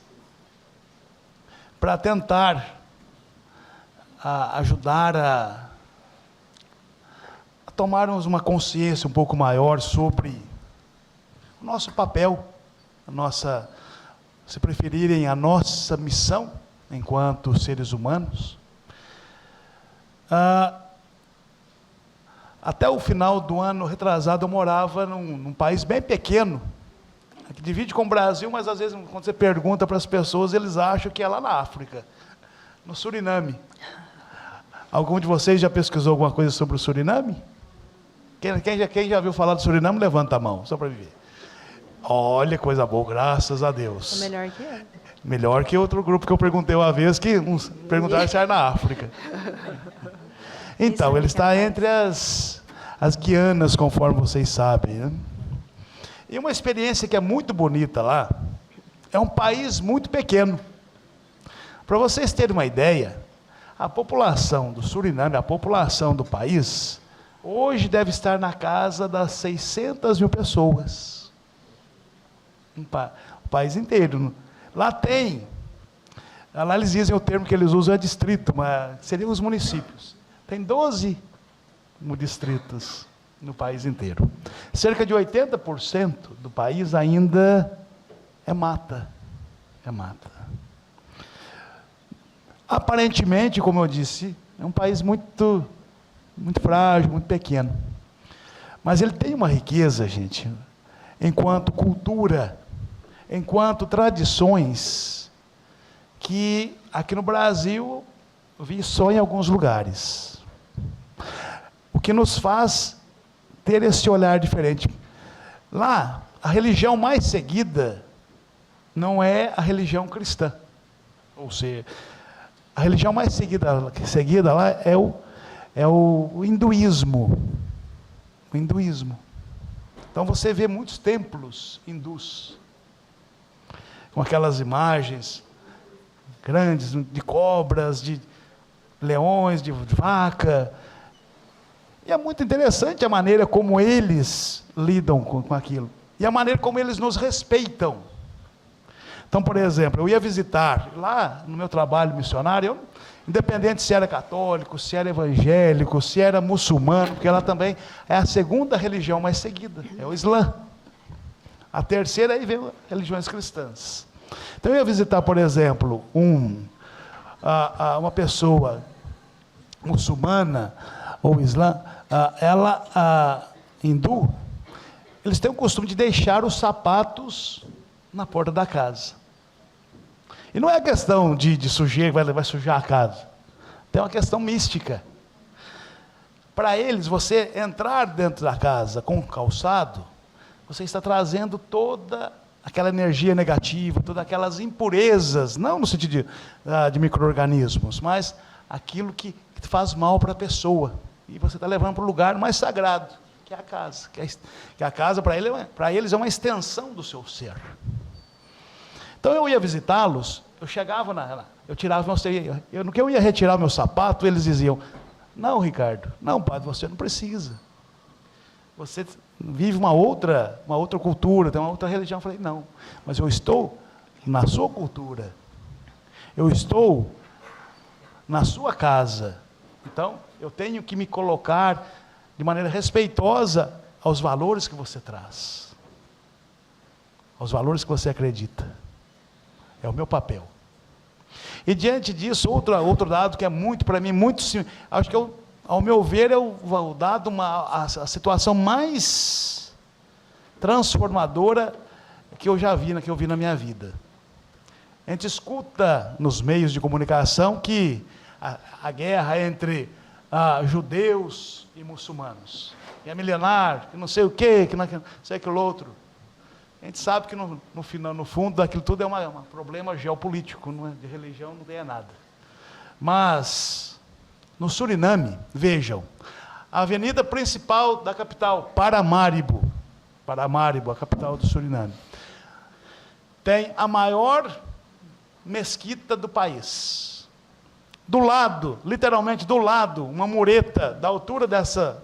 para tentar ajudar a tomarmos uma consciência um pouco maior sobre o nosso papel, a nossa, se preferirem, a nossa missão enquanto seres humanos. Até o final do ano retrasado, eu morava num país bem pequeno, que divide com o Brasil, mas às vezes, quando você pergunta para as pessoas, eles acham que é lá na África, no Suriname. Algum de vocês já pesquisou alguma coisa sobre o Suriname? Quem já viu falar do Suriname, levanta a mão, só para viver. Olha, coisa boa, graças a Deus. É melhor que é. Melhor que outro grupo que eu perguntei uma vez, que uns perguntaram se era na África. Então, ele está entre as Guianas, conforme vocês sabem, né? E uma experiência que é muito bonita lá, é um país muito pequeno. Para vocês terem uma ideia, a população do Suriname, a população do país, hoje deve estar na casa das 600 mil pessoas. O país inteiro. Lá tem, lá eles dizem o termo que eles usam é distrito, mas seriam os municípios. Tem 12 distritos. no país inteiro. Cerca de 80% do país ainda é mata. É mata. Aparentemente, como eu disse, é um país muito frágil, muito pequeno. Mas ele tem uma riqueza, gente, enquanto cultura, enquanto tradições, que aqui no Brasil eu vi só em alguns lugares. O que nos faz ter esse olhar diferente. Lá, a religião mais seguida não é a religião cristã. Ou seja, a religião mais seguida lá é o hinduísmo. O hinduísmo. Então você vê muitos templos hindus, com aquelas imagens grandes de cobras, de leões, de vaca. E é muito interessante a maneira como eles lidam com aquilo. E a maneira como eles nos respeitam. Então, por exemplo, eu ia visitar, lá no meu trabalho missionário, independente se era católico, se era evangélico, se era muçulmano, porque lá também é a segunda religião mais seguida, é o Islã. A terceira, aí vem religiões cristãs. Então, eu ia visitar, por exemplo, uma pessoa muçulmana ou Islã, hindu, eles têm o costume de deixar os sapatos na porta da casa. E não é questão de sujeira, vai sujar a casa. Tem uma questão mística. Para eles, você entrar dentro da casa com um calçado, você está trazendo toda aquela energia negativa, todas aquelas impurezas, não no sentido de micro-organismos, mas aquilo que faz mal para a pessoa. E você está levando para o lugar mais sagrado, que é a casa. Que a casa, para eles, é uma extensão do seu ser. Então eu ia visitá-los, eu chegava eu tirava no que eu ia retirar meu sapato, eles diziam: não, Ricardo, não, padre, você não precisa. Você vive uma outra cultura, tem uma outra religião. Eu falei: não, mas eu estou na sua cultura. Eu estou na sua casa. Então, eu tenho que me colocar de maneira respeitosa aos valores que você traz. Aos valores que você acredita. É o meu papel. E diante disso, outro dado que é muito, para mim, muito, acho que ao meu ver, é o dado, a situação mais transformadora que eu já vi, que eu vi na minha vida. A gente escuta nos meios de comunicação que a guerra entre judeus e muçulmanos, que é milenar, que não sei o quê, que não sei aquilo outro. A gente sabe que no fundo daquilo tudo é um problema geopolítico, não é? De religião não tem nada. Mas, no Suriname, vejam, a avenida principal da capital, Paramaribo, a capital do Suriname, tem a maior mesquita do país. Do lado, literalmente do lado, uma mureta da altura dessa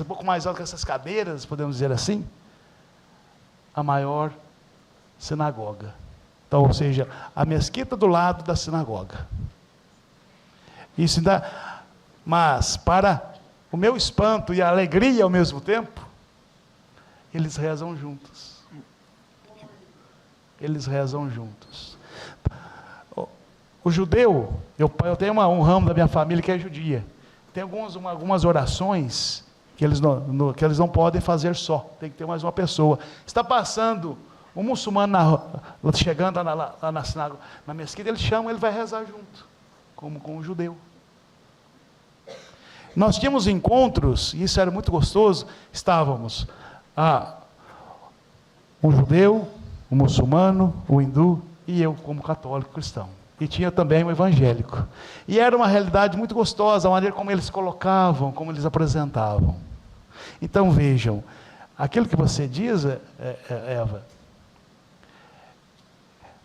um pouco mais alta que essas cadeiras, podemos dizer assim, a maior sinagoga. Então, ou seja, a mesquita do lado da sinagoga. Isso ainda, mas para o meu espanto e a alegria ao mesmo tempo, eles rezam juntos. Eles rezam juntos. O judeu, eu tenho um ramo da minha família que é judia. Tem algumas orações que eles não podem fazer só, tem que ter mais uma pessoa. Está passando um muçulmano chegando lá na sinagoga, na mesquita, ele vai rezar junto, como com o judeu. Nós tínhamos encontros, e isso era muito gostoso, estávamos um judeu, um muçulmano, um hindu, e eu como católico cristão. E tinha também um evangélico. E era uma realidade muito gostosa, a maneira como eles colocavam, como eles apresentavam. Então vejam, aquilo que você diz, Eva,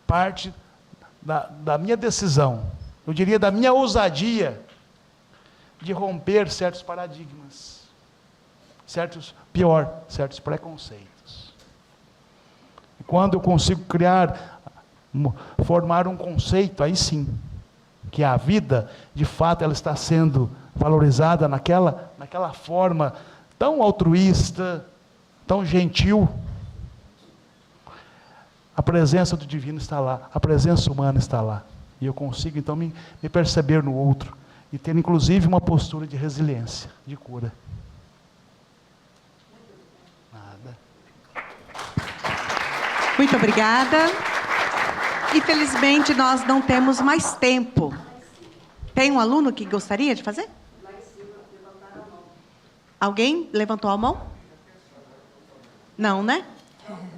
parte da minha decisão, eu diria da minha ousadia, de romper certos paradigmas, certos preconceitos. E quando eu consigo formar um conceito, aí sim, que a vida, de fato, ela está sendo valorizada naquela forma tão altruísta, tão gentil. A presença do divino está lá, a presença humana está lá. E eu consigo, então, me perceber no outro e ter, inclusive, uma postura de resiliência, de cura. Nada. Muito obrigada. Infelizmente, nós não temos mais tempo. Tem um aluno que gostaria de fazer? Lá em cima, levantaram a mão. Alguém levantou a mão? Não, né?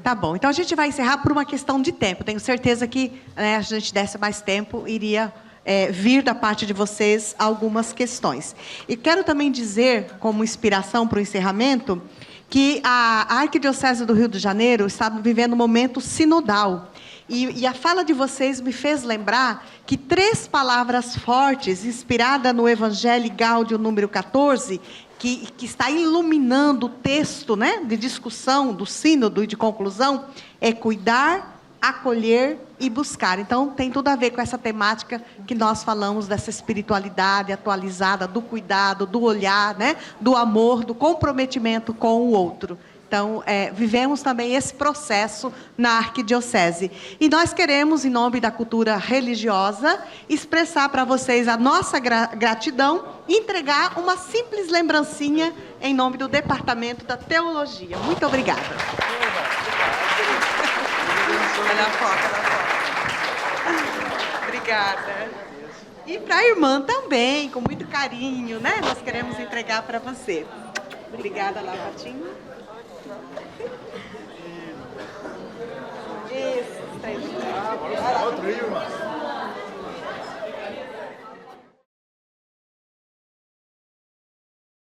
Tá bom. Então, a gente vai encerrar por uma questão de tempo. Tenho certeza que, né, a gente desse mais tempo, iria vir da parte de vocês algumas questões. E quero também dizer, como inspiração para o encerramento, que a Arquidiocese do Rio de Janeiro está vivendo um momento sinodal. E a fala de vocês me fez lembrar que 3 palavras fortes, inspirada no Evangelho Gáudio número 14, que está iluminando o texto, né, de discussão do sínodo e de conclusão, é cuidar, acolher e buscar. Então, tem tudo a ver com essa temática que nós falamos, dessa espiritualidade atualizada, do cuidado, do olhar, né, do amor, do comprometimento com o outro. Então, vivemos também esse processo na Arquidiocese. E nós queremos, em nome da cultura religiosa, expressar para vocês a nossa gratidão e entregar uma simples lembrancinha em nome do Departamento da Teologia. Muito obrigada. Olha a foto. Obrigada. E para a irmã também, com muito carinho, né? Nós queremos entregar para você. Obrigada, Lavatinho. Isso, está aí.